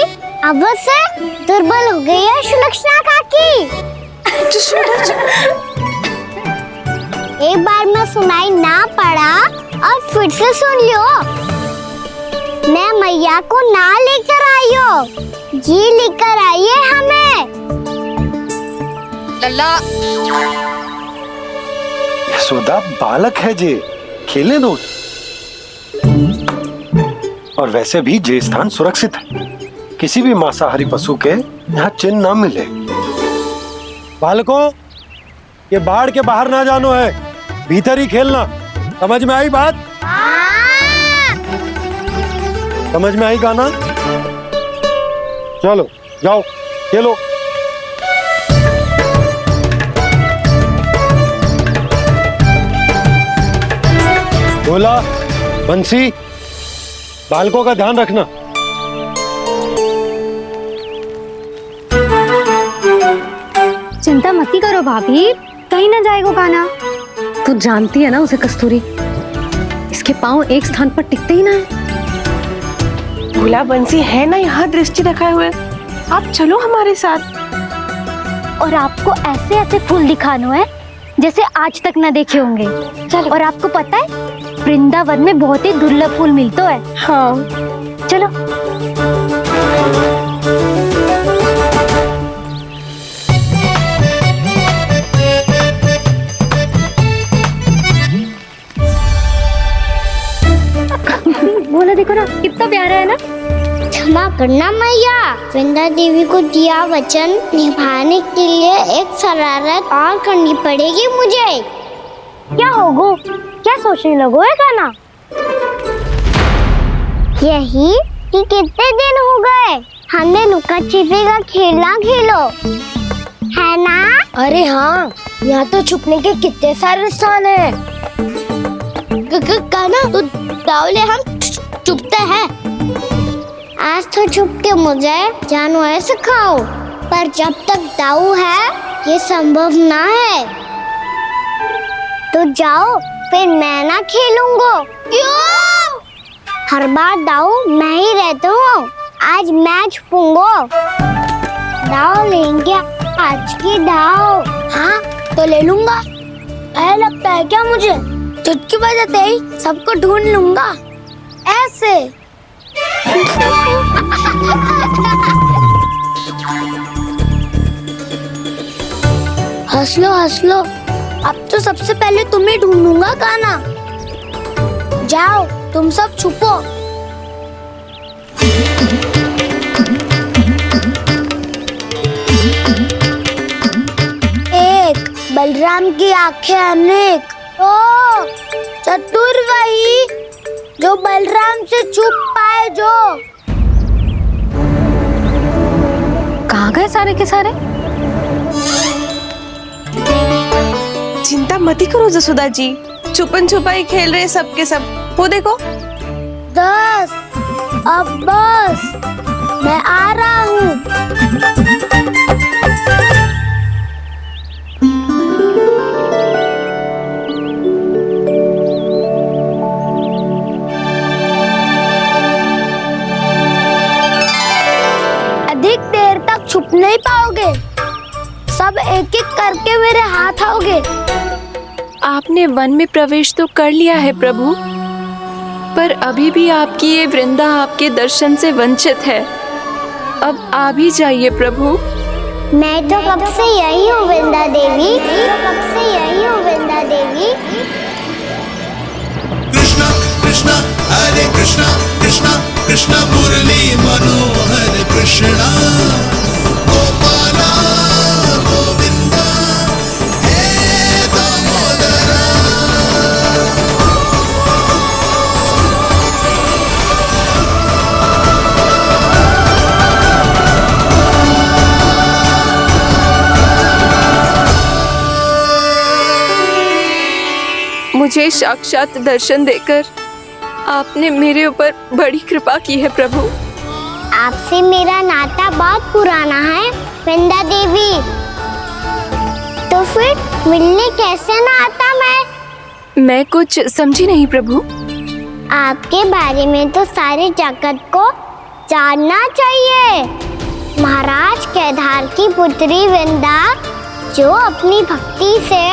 अब से दुर्बल हो गई है सुलक्षणा काकी। एक बार में सुनाई ना पड़ा और फिर से सुन लो। मैं मैया को ना लेकर आई हो, जी लेकर आई है हमें। लल्ला, यशोदा बालक है जे, खेलने दो। और वैसे भी जे स्थान सुरक्षित है, किसी भी मांसाहारी पशु के यहाँ चिन्ह ना मिले। बालकों, ये बाढ़ के बाहर ना जानो है, भीतर ही खेलना। समझ में आई बात? समझ में आई गाना? चलो जाओ खेलो। भोला, बंसी, बालकों का ध्यान रखना। चिंता मती करो भाभी, कहीं ना जाएगा कान्हा। तू जानती है ना उसे कस्तूरी, इसके पांव एक स्थान पर टिकते ही ना है। भोला बंसी है ना यहाँ दृष्टि रखाए हुए, आप चलो हमारे साथ। और आपको ऐसे ऐसे फूल दिखानो है जैसे आज तक न देखे होंगे। चलो। और आपको पता है वृंदावन में बहुत ही दुर्लभ फूल मिलते हैं। हाँ चलो। बोला देखो ना कितना प्यारा है ना। क्षमा करना मैया, वृंदा देवी को दिया वचन निभाने के लिए एक शरारत और करनी पड़ेगी मुझे। क्या होगो? क्या सोचने लगो है कान्हा? यही कि कितने दिन हो गए हमने लुका छिपे का खेलना खेलो, है ना? अरे हाँ, यहाँ तो छुपने के कितने सारे स्थान है। कान्हा तो दावले हम छुपते हैं। आज तो छुप के मुझे जानवर सिखाओ, पर जब तक दाऊ है ये संभव ना है। तो जाओ, फिर मैं ना खेलूंगा। क्यों? हर बार दाऊ मैं ही रहता हूँ, आज मैं छुपूंगा। दाऊ लेंगे आज की दाऊ। हाँ तो ले लूंगा। ऐसा लगता है क्या मुझे? चुटकी बजाते ही सबको ढूंढ लूंगा ऐसे। हंस लो, अब तो सबसे पहले तुम्हें ढूंढूंगा कान्हा। जाओ तुम सब छुपो। एक बलराम की आंखें अनेक, ओ चतुर वही जो बलराम से छुप पाए। जो कहाँ गए सारे के सारे? चिंता मत करो जसोदा जी, छुपन छुपाई खेल रहे सब के सब। वो देखो। 10 अब बस, मैं आ रहा हूँ। अधिक देर तक छुप नहीं पाओगे, सब एक एक करके मेरे हाथ आओगे। आपने वन में प्रवेश तो कर लिया है प्रभु, पर अभी भी आपकी ये वृंदा आपके दर्शन से वंचित है। अब आ भी जाइए प्रभु। मैं तो कब से यही हूँ वृंदा देवी, कृष्णा कृष्णा हरे कृष्णा कृष्णा कृष्णा मुरली मनोहर कृष्णा गोपाला गोविंदा हे दामोदरा। मुझे साक्षात दर्शन देकर आपने मेरे ऊपर बड़ी कृपा की है प्रभु। आपसे मेरा नाता बहुत पुराना है वृंदा देवी, तो फिर मिलने कैसे ना आता मैं कुछ समझी नहीं प्रभु। आपके बारे में तो सारे जगत को जानना चाहिए। महाराज केदार की पुत्री वृंदा, जो अपनी भक्ति से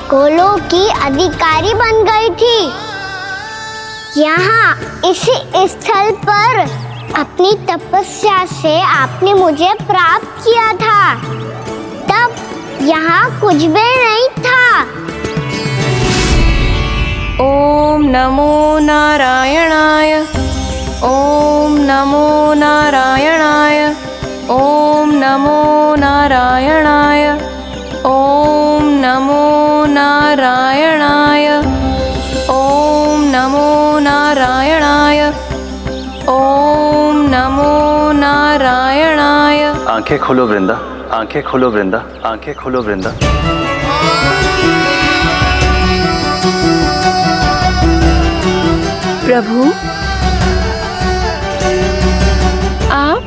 गोलों की अधिकारी बन गई थी, यहाँ इसी स्थल पर अपनी तपस्या से आपने मुझे प्राप्त किया था। तब यहाँ कुछ भी नहीं था। ओम नमो नारायणाय, ओम नमो नारायणाय, ओम नमो नारायणाय, ओम नमो नारायणाय, ओम नमो नारायणाय, ओम नमो नारायणाय। आंखें खोलो वृंदा, आंखें खोलो वृंदा, आंखें खोलो वृंदा। प्रभु आप?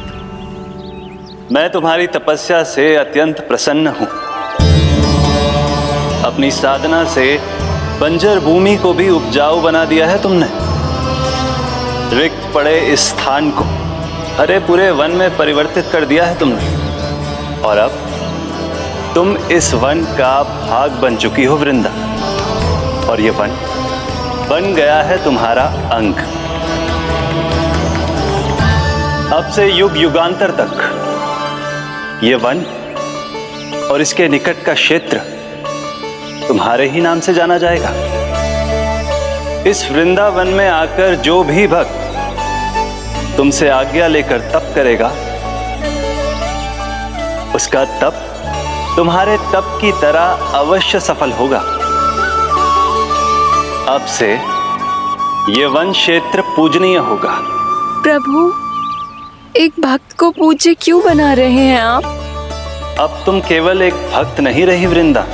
मैं तुम्हारी तपस्या से अत्यंत प्रसन्न हूं। अपनी साधना से बंजर भूमि को भी उपजाऊ बना दिया है तुमने। रिक्त पड़े इस स्थान को हरे पूरे वन में परिवर्तित कर दिया है तुमने, और अब तुम इस वन का भाग बन चुकी हो वृंदा, और ये वन बन गया है तुम्हारा अंग। अब से युग युगांतर तक ये वन और इसके निकट का क्षेत्र तुम्हारे ही नाम से जाना जाएगा। इस वृंदावन में आकर जो भी भक्त तुमसे आज्ञा लेकर तप करेगा, उसका तप तुम्हारे तप की तरह अवश्य सफल होगा। अब से ये वन क्षेत्र पूजनीय होगा। प्रभु, एक भक्त को पूज्य क्यों बना रहे हैं आप? अब तुम केवल एक भक्त नहीं रही वृंदा,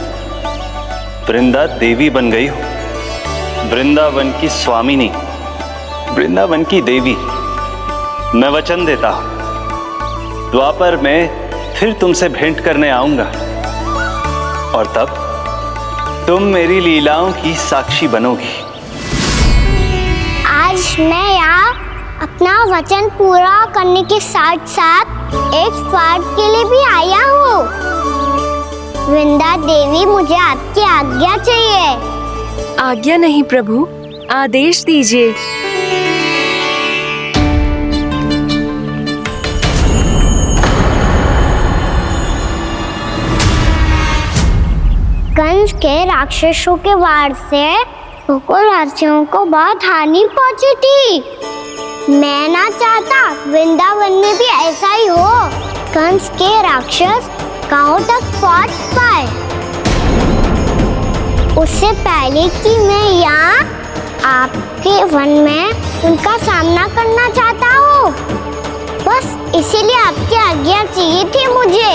वृंदा देवी बन गई हो। वृंदावन की स्वामिनी, वृंदावन की देवी। मैं वचन देता हूं, द्वापर में फिर तुमसे भेंट करने आऊंगा, और तब तुम मेरी लीलाओं की साक्षी बनोगी। आज मैं यहाँ अपना वचन पूरा करने के साथ साथ एक स्वार्थ के लिए भी आया हूँ। वृंदा देवी, मुझे आपकी आज्ञा चाहिए। आज्ञा नहीं प्रभु, आदेश दीजिए। कंस के राक्षसों के वार से गोकुलवासियों को बहुत हानि पहुंची थी। मैं ना चाहता वृंदावन में भी ऐसा ही हो। कंस के राक्षस गांव तक पहुंच पाए, उससे पहले कि मैं यहाँ आपके वन में उनका सामना करना चाहता हूँ। बस इसीलिए आपकी आज्ञा चाहिए थी मुझे।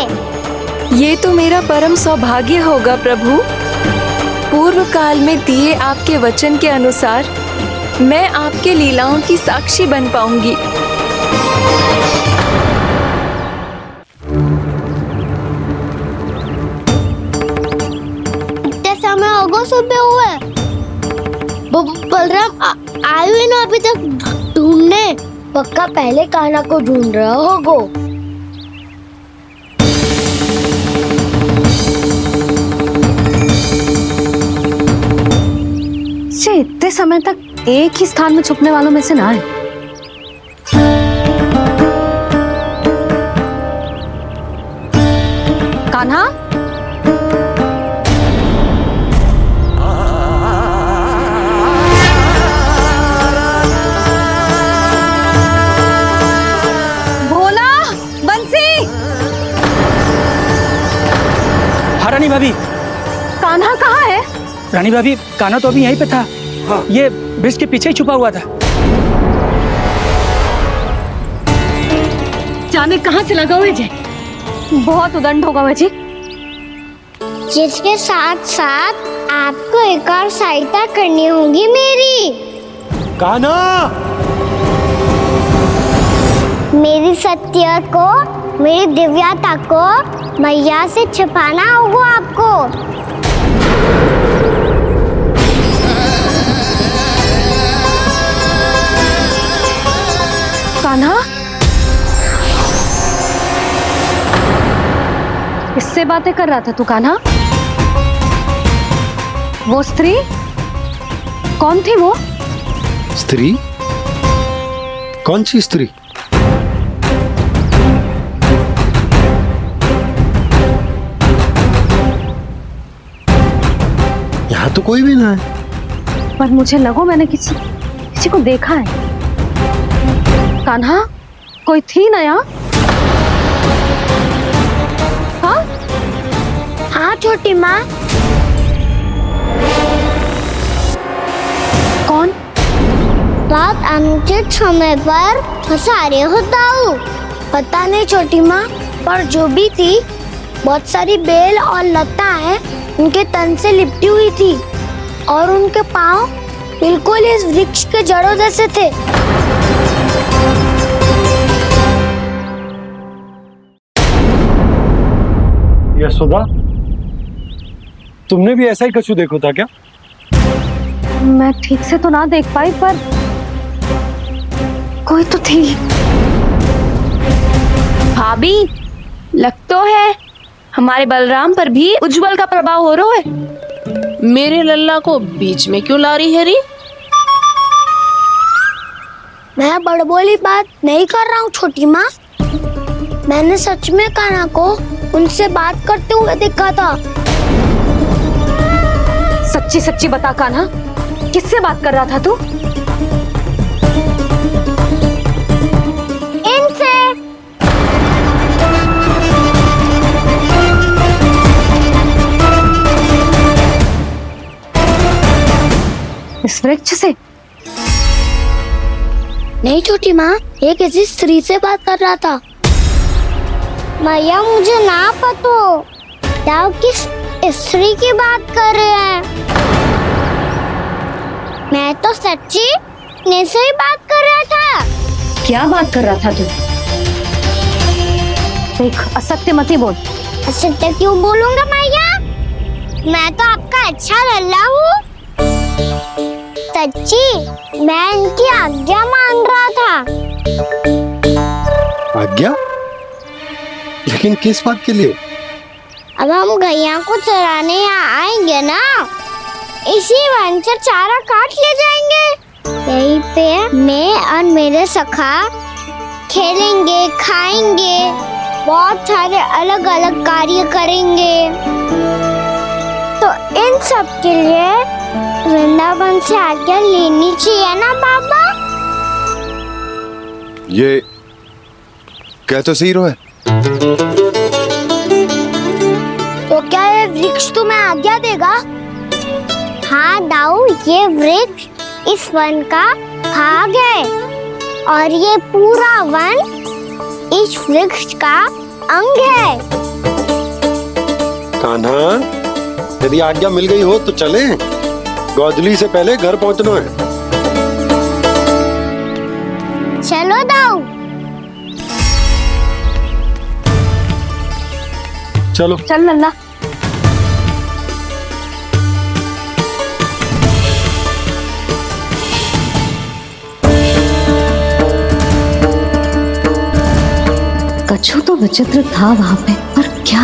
ये तो मेरा परम सौभाग्य होगा प्रभु। पूर्व काल में दिए आपके वचन के अनुसार मैं आपके लीलाओं की साक्षी बन पाऊंगी। इतने समय होगा सुबह हुए, बलराम आए हुए ना अभी तक ढूंढने। पक्का पहले कान्हा को ढूंढ रहा होगा। इतने समय तक एक ही स्थान में छुपने वालों में से ना है। कान्हा, भोला, बंसी। हाँ रानी भाभी। कान्हा कहाँ है? रानी भाभी, कान्हा तो अभी यहीं पे था। हाँ। ये ब्रिज के पीछे ही छुपा हुआ था। जाने कहाँ चला गया है जी? बहुत उदंड होगा जी। जिसके साथ साथ आपको एक और सहायता करनी होगी मेरी। कान्हा, मेरी सत्य को, मेरी दिव्यता को मैया से छिपाना होगा आपको। कान्हा, किससे बातें कर रहा था तू कान्हा? वो स्त्री कौन थी? वो स्त्री? कौन सी स्त्री? यहाँ तो कोई भी ना है। पर मुझे लगो मैंने किसी को देखा है। कान्हा, कोई थी ना यहाँ? हाँ? हाँ छोटी माँ। कौन? रात अनुचित समय पर फंसारे होता हूँ। पता नहीं छोटी माँ, पर जो भी थी बहुत सारी बेल और लता है उनके तन से लिपटी हुई थी और उनके पाँव बिल्कुल इस वृक्ष के जड़ों जैसे थे। यशोदा, तुमने भी ऐसा ही कछु देखो था क्या? मैं ठीक से तो ना देख पाई, पर कोई तो थी। भाभी, लग तो है हमारे बलराम पर भी उज्जवल का प्रभाव हो रहा है। मेरे लल्ला को बीच में क्यों ला रही है री? मैं बड़बोली बात नहीं कर रहा हूँ छोटी माँ। मैंने सच में कान्हा को उनसे बात करते हुए देखा था। सच्ची सच्ची बता कान्हा, किससे बात कर रहा था तू? इनसे। इस वृक्ष से? नहीं छोटी माँ, ये किसी स्त्री से बात कर रहा था। मैया मुझे ना पता क्या किस स्त्री की बात कर रहे हैं। मैं तो सच्ची ने से ही बात कर रहा था। क्या बात कर रहा था तू? देख, असत्य मत ही बोल। असत्य क्यों बोलूंगा मैया? मैं तो आपका अच्छा लल्ला हूँ। सच्ची मैं इनकी आज्ञा मान रहा था। आज्ञा? लेकिन किस बात के लिए? अब हम गैया को चराने यहाँ आएंगे ना, इसी वन से चारा काट ले जाएंगे। यहीं पे मैं और मेरे सखा खेलेंगे, खाएंगे, बहुत सारे अलग अलग कार्य करेंगे। तो इन सब के लिए वृंदावन से आज्ञा लेनी चाहिए ना बाबा? ये क्या तो सही रो है? तो क्या ये वृक्ष तुम्हें आज्ञा देगा? हाँ दाऊ, ये वृक्ष इस वन का भाग है और ये पूरा वन इस वृक्ष का अंग है। कान्हा, यदि आज्ञा मिल गई हो तो चलें। गोधली से पहले घर पहुंचना है। चलो दाऊ। चलो चल लल्ला। कछु तो विचित्र था वहां पे, पर क्या?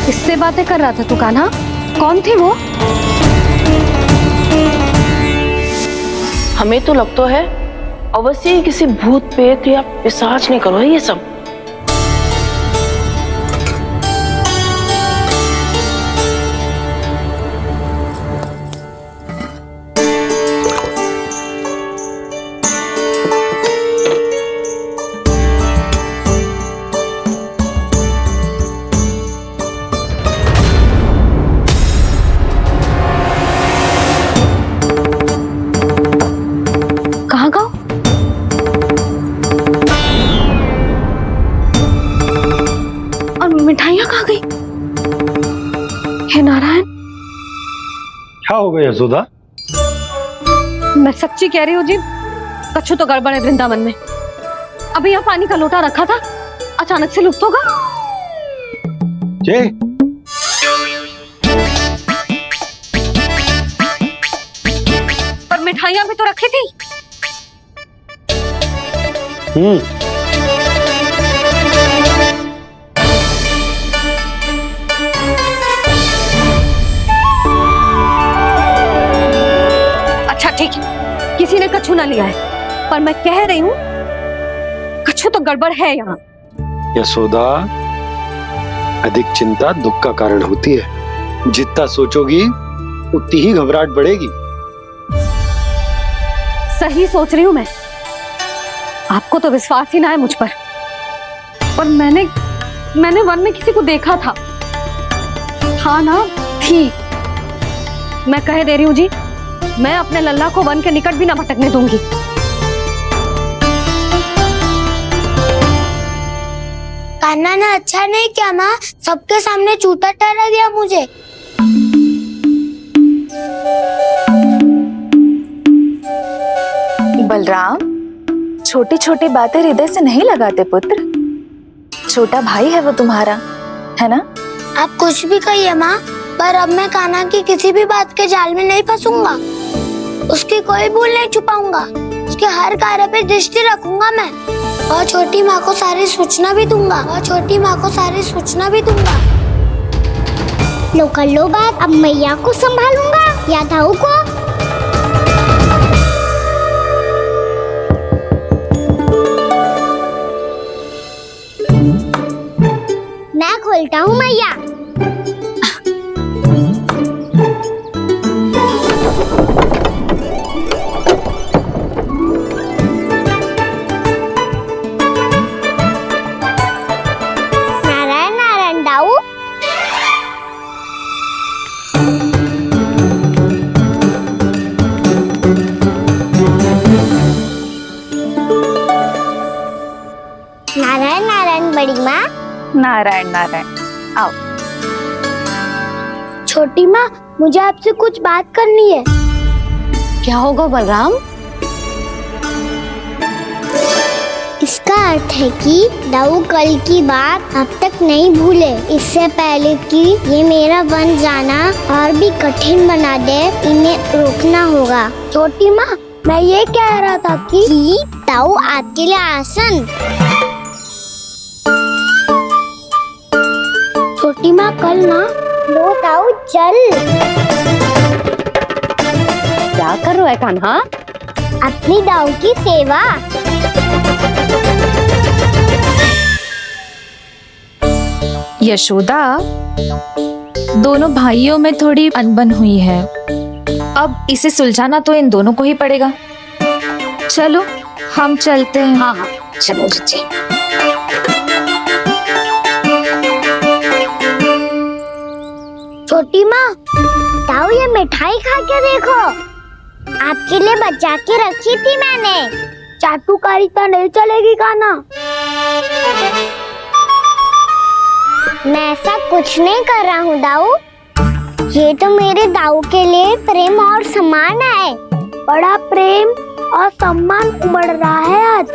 किससे बातें कर रहा था तू कान्हा? कौन थी वो? हमें तो लगता है अवश्य ही किसी भूत प्रेत या पिशाच ने करो है ये सब। कहाँ गाँव? और मिठाइयाँ कहाँ गई? हे नारायण, क्या हो गया यशोदा? मैं सच्ची कह रही हूँ जी, कछु तो गड़बड़ है वृंदावन में। अभी यहाँ पानी का लोटा रखा था, अचानक से लुप्त होगा। जे पर मिठाइयाँ भी तो रखी थी। अच्छा ठीक है, किसी ने कछु ना लिया है, पर मैं कह रही हूँ कछु तो गड़बड़ है यहाँ। यशोदा, अधिक चिंता दुख का कारण होती है। जितना सोचोगी उतनी ही घबराहट बढ़ेगी। सही सोच रही हूँ मैं। आपको तो विश्वास ही ना है मुझ पर मैंने वन में किसी को देखा था। हाँ ना, थी। मैं कह दे रही हूँ जी, मैं अपने लल्ला को वन के निकट भी ना भटकने दूंगी। कान्हा ने अच्छा नहीं किया माँ, सबके सामने चूता ठहरा दिया मुझे। बलराम, छोटी छोटी बातें हृदय से नहीं लगाते पुत्र। छोटा भाई है वो तुम्हारा, है ना? आप कुछ भी कहिए माँ, पर अब मैं कान्हा की किसी भी बात के जाल में नहीं फंसूंगा। उसकी कोई भूल नहीं छुपाऊंगा। उसके हर कार्य पे दृष्टि रखूंगा मैं, और छोटी माँ को सारी सूचना भी दूंगा। लो कर लो बात, अब मैया को संभालूंगा या दाऊ को। मैं खोलता हूँ मैया। नारायण नारायण दाऊ। नारायण नारायण बड़ी माँ। नारायण नारायण, आओ। छोटी माँ, मुझे आपसे कुछ बात करनी है। क्या होगा बलराम? इसका अर्थ है कि दाऊ कल की बात अब तक नहीं भूले। इससे पहले कि ये मेरा वन जाना और भी कठिन बना दे, इन्हें रोकना होगा। छोटी माँ, मैं ये कह रहा था कि दाऊ आपके लिए आसन। छोटी माँ, कल ना लो दाऊ चल। क्या कर रहा है कान्हा? अपनी दाऊ की सेवा। यशोदा, दोनों भाइयों में थोड़ी अनबन हुई है। अब इसे सुलझाना तो इन दोनों को ही पड़ेगा। चलो हम चलते हैं। हाँ हाँ चलो जी। छोटी माँ, ताऊ ये मिठाई खा के देखो, आपके लिए बचा के रखी थी मैंने। चाटुकारिता नहीं चलेगी काना। मैं ऐसा कुछ नहीं कर रहा हूँ दाऊ। ये तो मेरे दाऊ के लिए प्रेम और सम्मान है। बड़ा प्रेम और सम्मान उमड़ रहा है आज।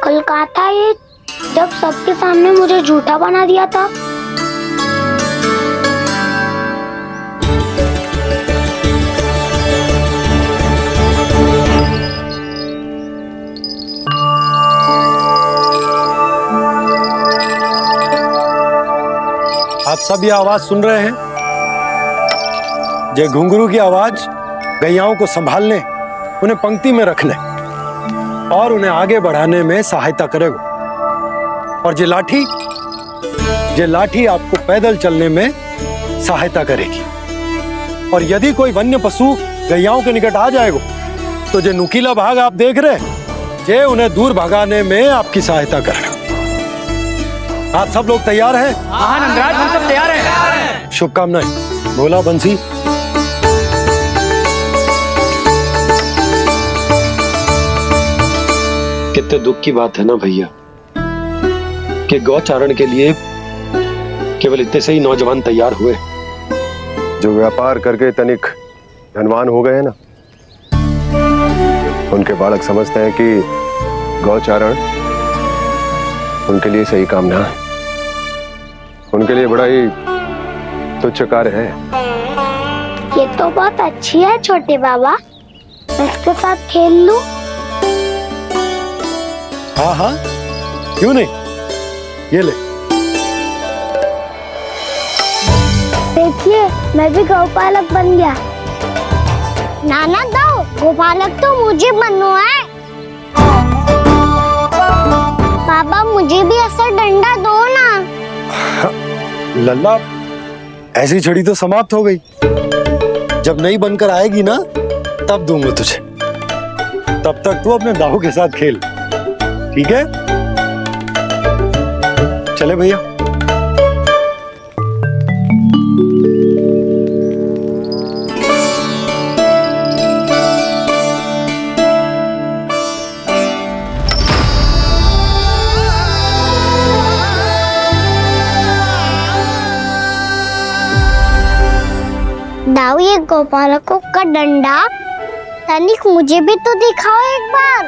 कल कहा था ये जब सबके सामने मुझे झूठा बना दिया था। आप सब ये आवाज सुन रहे हैं? ये घुंघरू की आवाज गैयाओं को संभालने, उन्हें पंक्ति में रखने और उन्हें आगे बढ़ाने में सहायता करेगा। और ये लाठी आपको पैदल चलने में सहायता करेगी। और यदि कोई वन्य पशु गैयाओं के निकट आ जाएगा तो जो नुकीला भाग आप देख रहे हैं, ये उन्हें दूर भगाने में आपकी सहायता करेगा। आप सब लोग तैयार हैं? हाँ नंदराज, हम सब तैयार हैं। शुभकामनाएं। बोला बंसी। कितने दुख की बात है ना भैया कि गौचारण के लिए केवल इतने से ही नौजवान तैयार हुए जो व्यापार करके तनिक धनवान हो गए ना, उनके बालक समझते हैं कि गौचारण उनके लिए सही काम ना है। उनके लिए बड़ा ही तुच्छ कार्य है। ये तो बहुत अच्छी है छोटे बाबा, मैं इसके साथ खेल लूं? हाँ हाँ क्यों नहीं, ये ले। देखिए मैं भी गौपालक बन गया। नाना दो, गौपालक तो मुझे बनना है। बाबा मुझे भी ऐसा डंडा दो ना। लल्ला, ऐसी छड़ी तो समाप्त हो गई। जब नई बनकर आएगी ना तब दूंगा तुझे। तब तक तू अपने दाऊ के साथ खेल, ठीक है? चले भैया। दाऊ ये गोपालकों का डंडा तनिक मुझे भी तो दिखाओ एक बार।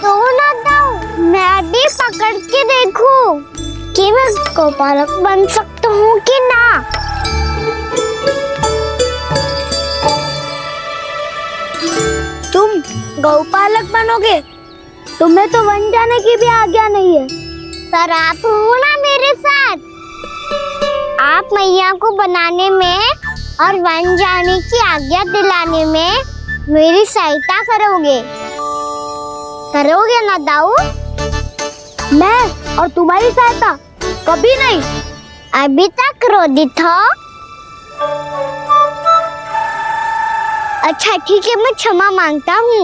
तो ना दाऊ, मैं भी पकड़ के देखूं कि मैं गोपालक बन सकता हूँ कि ना। तुम गौपालक बनोगे? तुम्हें तो वन जाने की भी आज्ञा नहीं है। पर आप हो ना मेरे साथ। आप मैया को बनाने में और वन जाने की आज्ञा दिलाने में मेरी सहायता करोगे ना दाऊ? मैं और तुम्हारी सहायता कभी नहीं। अभी तक क्रोधित हो? अच्छा ठीक है, मैं क्षमा मांगता हूँ।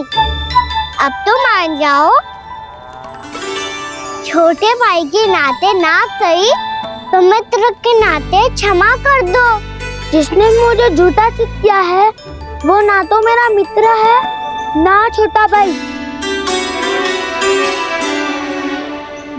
अब तो मान जाओ। छोटे भाई के नाते ना सही तो मित्र के नाते क्षमा कर दो। जिसने मुझे झूठा सिद्ध किया है वो ना तो मेरा मित्र है ना छोटा भाई।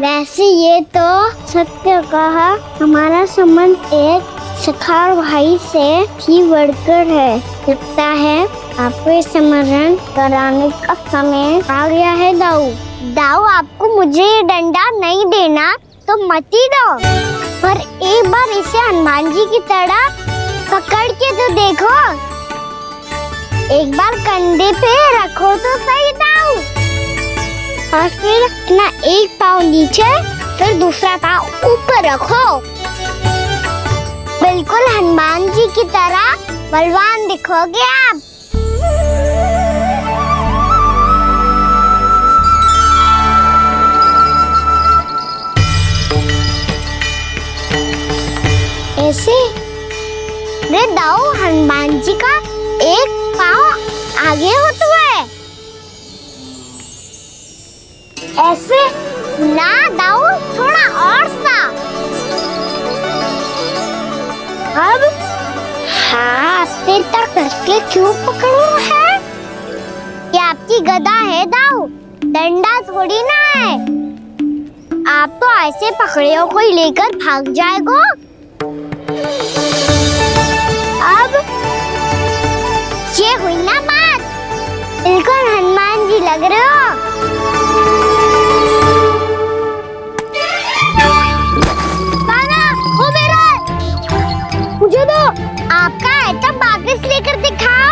वैसे ये तो सत्य कहा, हमारा संबंध एक सखा भाई से भी बढ़कर है। लगता है आपको स्मरण कराने का समय आ गया है दाऊ। दाऊ आपको मुझे ये डंडा नहीं देना तो मत ही दो, पर एक बार इसे हनुमान जी की तरह पकड़ के तो देखो। एक बार कंधे पे रखो तो सही दाऊ, और फिर अपना एक पाँव नीचे फिर दूसरा पाँव ऊपर रखो। बिल्कुल हनुमान जी की तरह बलवान दिखोगे आप। ऐसे? रे दाऊ, हनुमान जी का एक पाँव आगे होता है। ऐसे ना दाऊ, थोड़ा और सा। अब हाथ पे तक कसके क्यों पकड़ो है? ये आपकी गदा है दाऊ, डंडा थोड़ी ना है। आप तो ऐसे पकड़े हो कोई लेकर भाग जाएगा। अब ये हुई ना बात, बिल्कुल हनुमान जी लग रहे हो। कान्हा, वो मेरा है। मुझे दो। आपका है तो वापस लेकर दिखाओ।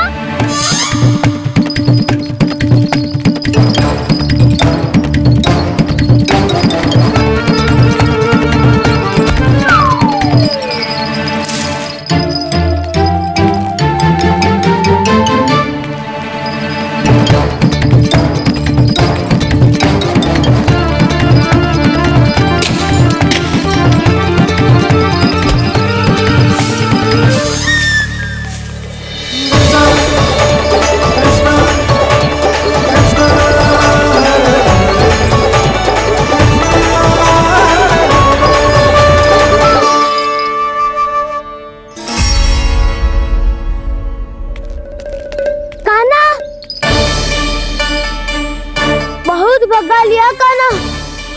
भगा लिया कान्हा,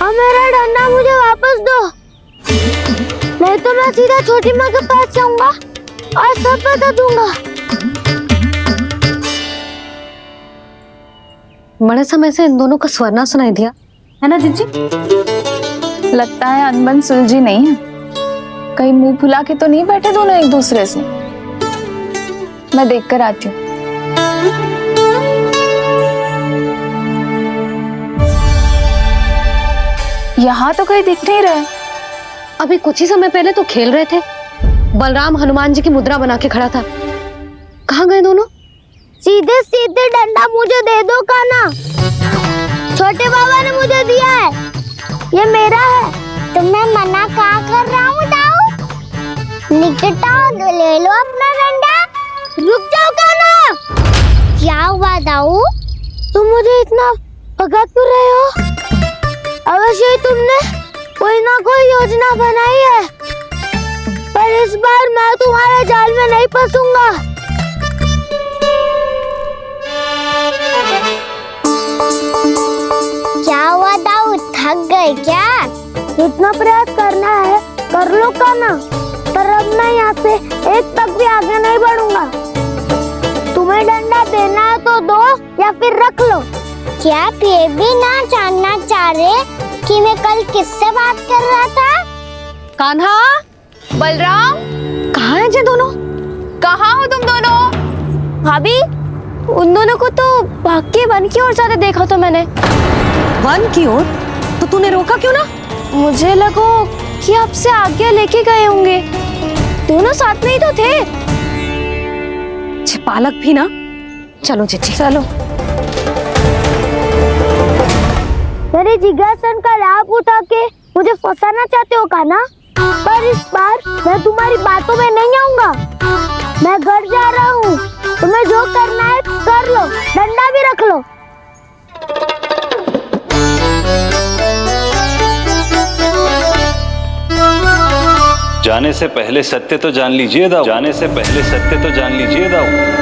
अब मेरा डंडा मुझे वापस दो, नहीं तो मैं सीधा छोटी माँ के पास जाऊंगा और सब बता दूंगा। बड़े समय से इन दोनों का स्वर ना सुनाई दिया, है ना जीजी? लगता है अनबन सुलझी नहीं है। कहीं मुंह फुला के तो नहीं बैठे दोनों एक दूसरे से। मैं देखकर आती हूँ। यहाँ तो कहीं दिख नहीं रहे। अभी कुछ ही समय पहले तो खेल रहे थे। बलराम हनुमान जी की मुद्रा बना के खड़ा था। कहाँ गए दोनों? सीधे सीधे डंडा मुझे दे दो कान्हा, छोटे बाबा ने मुझे दिया है, ये मेरा है। तो मैं मना कहाँ कर रहा हूँ दाऊ? निकट आओ, ले लो अपना डंडा। रुक जाओ कान्हा। क्या हुआ दाऊ? तुम मुझे इतना भगा क्यों रहे हो? अवश्य ही तुमने कोई ना कोई योजना बनाई है, पर इस बार मैं तुम्हारे जाल में नहीं फंसूंगा। क्या हुआ दाऊ, थक गए क्या? इतना प्रयास करना है कर लो कान्हा, पर अब मैं यहाँ से एक तक भी आगे नहीं बढ़ूंगा। तुम्हें डंडा देना है तो दो या फिर रख लो। क्या आप ये भी ना जानना चाह रहे कि मैं कल किससे बात कर रहा था? कान्हा, बलराम, कहाँ हैं ये दोनों? कहाँ हो तुम दोनों? भाभी, उन दोनों को तो भाग के वन की ओर जाते देखा तो मैंने। वन की ओर? तो तूने रोका क्यों ना? मुझे लगा कि आपसे आगे लेके गए होंगे, दोनों साथ में ही तो थे। पालक भी ना। चलो जीजी चलो। मेरे जिज्ञासन का लाभ उठा के मुझे फंसाना चाहते हो कान्हा, पर इस बार मैं तुम्हारी बातों में नहीं आऊंगा। मैं घर जा रहा हूँ, तुम्हें जो करना है कर लो, डंडा भी रख लो। जाने से पहले सत्य तो जान लीजिए दाऊ। जाने से पहले सत्य तो जान लीजिए दाऊ।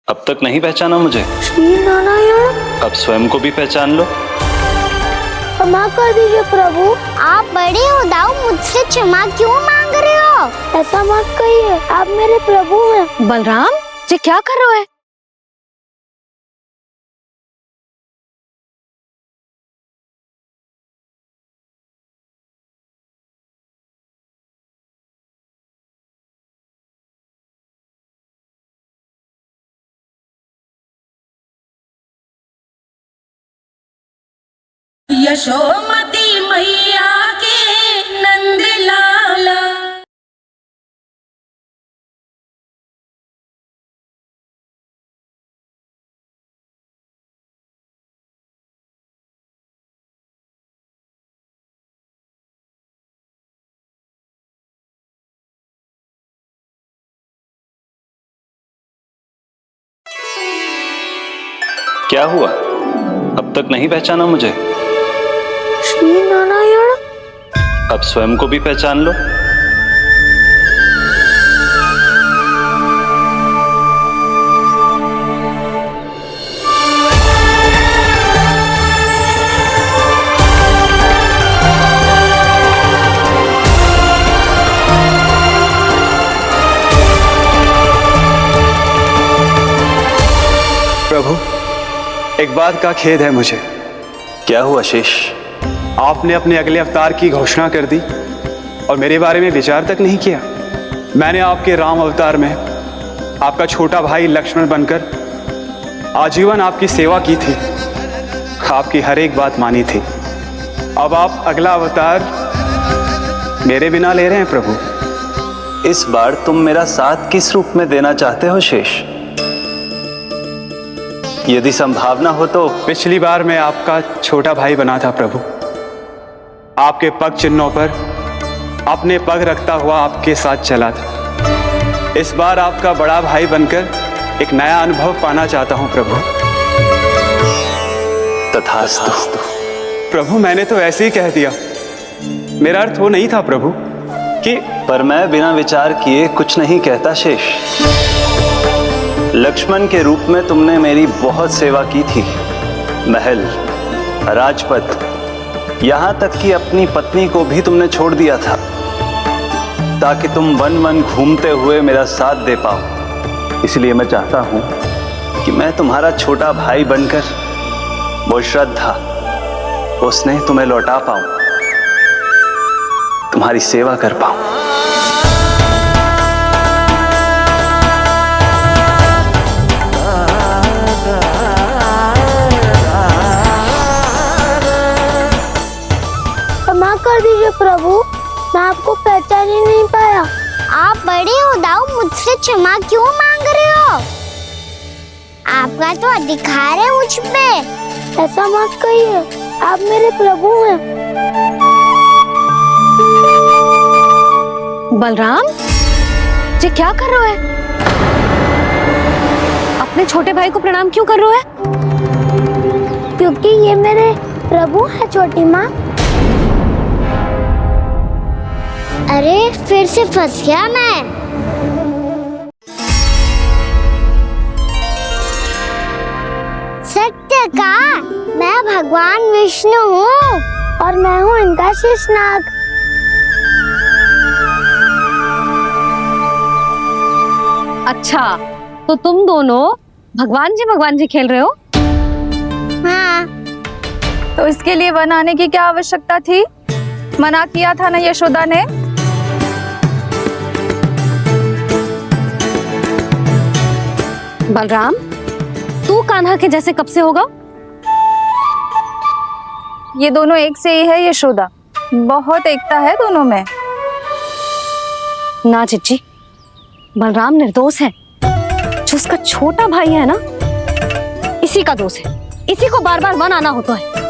अब तक नहीं पहचाना मुझे? श्री नारायण। अब स्वयं को भी पहचान लो। क्षमा कर दीजिए प्रभु। आप बड़े हो दाऊ, मुझसे क्षमा क्यों मांग रहे हो? ऐसा मत कहिए, आप मेरे प्रभु हैं। बलराम, ये क्या कर रहे हो? यशोमती मैया के नंद लाला। क्या हुआ, अब तक नहीं पहचाना मुझे? श्री नारायण। अब स्वयं को भी पहचान लो। प्रभु, एक बात का खेद है मुझे। क्या हुआ शेष? आपने अपने अगले अवतार की घोषणा कर दी और मेरे बारे में विचार तक नहीं किया। मैंने आपके राम अवतार में आपका छोटा भाई लक्ष्मण बनकर आजीवन आपकी सेवा की थी, आपकी हर एक बात मानी थी। अब आप अगला अवतार मेरे बिना ले रहे हैं प्रभु। इस बार तुम मेरा साथ किस रूप में देना चाहते हो शेष? यदि संभावना हो तो। पिछली बार मैं आपका छोटा भाई बना था प्रभु, आपके पग चिन्हों पर अपने पग रखता हुआ आपके साथ चला था। इस बार आपका बड़ा भाई बनकर एक नया अनुभव पाना चाहता हूं प्रभु। तथास्तु। प्रभु, मैंने तो ऐसे ही कह दिया, मेरा अर्थ वो नहीं था प्रभु कि। पर मैं बिना विचार किए कुछ नहीं कहता शेष। लक्ष्मण के रूप में तुमने मेरी बहुत सेवा की थी। महल, राजपथ, यहां तक कि अपनी पत्नी को भी तुमने छोड़ दिया था ताकि तुम वन वन घूमते हुए मेरा साथ दे पाओ। इसलिए मैं चाहता हूं कि मैं तुम्हारा छोटा भाई बनकर वो श्रद्धा, वो स्नेह तुम्हें लौटा पाऊं, तुम्हारी सेवा कर पाऊं। क्षमा कर दीजिए प्रभु, मैं आपको पहचान ही नहीं पाया। आप बड़े हो दाऊ, मुझसे क्षमा क्यों मांग रहे हो? आपका तो अधिकार है मुझ पे। ऐसा मत कहिए, आप मेरे प्रभु हैं। बलराम जी, क्या कर रहे हो? अपने छोटे भाई को प्रणाम क्यों कर रहे हो? क्योंकि ये मेरे प्रभु है छोटी माँ। अरे फिर से फंस गया मैं। सत्य का, मैं भगवान विष्णु हूँ और मैं हूँ इनका शेषनाग। अच्छा, तो तुम दोनों भगवान जी खेल रहे हो? हाँ। तो इसके लिए वन आने की क्या आवश्यकता थी? मना किया था ना यशोदा ने। बलराम, तू कान्हा के जैसे कब से होगा? ये दोनों एक से ही है यशोदा, बहुत एकता है दोनों में। ना चिच्ची, बलराम निर्दोष है। जो उसका छोटा भाई है ना, इसी का दोष है। इसी को बार बार वन आना होता है।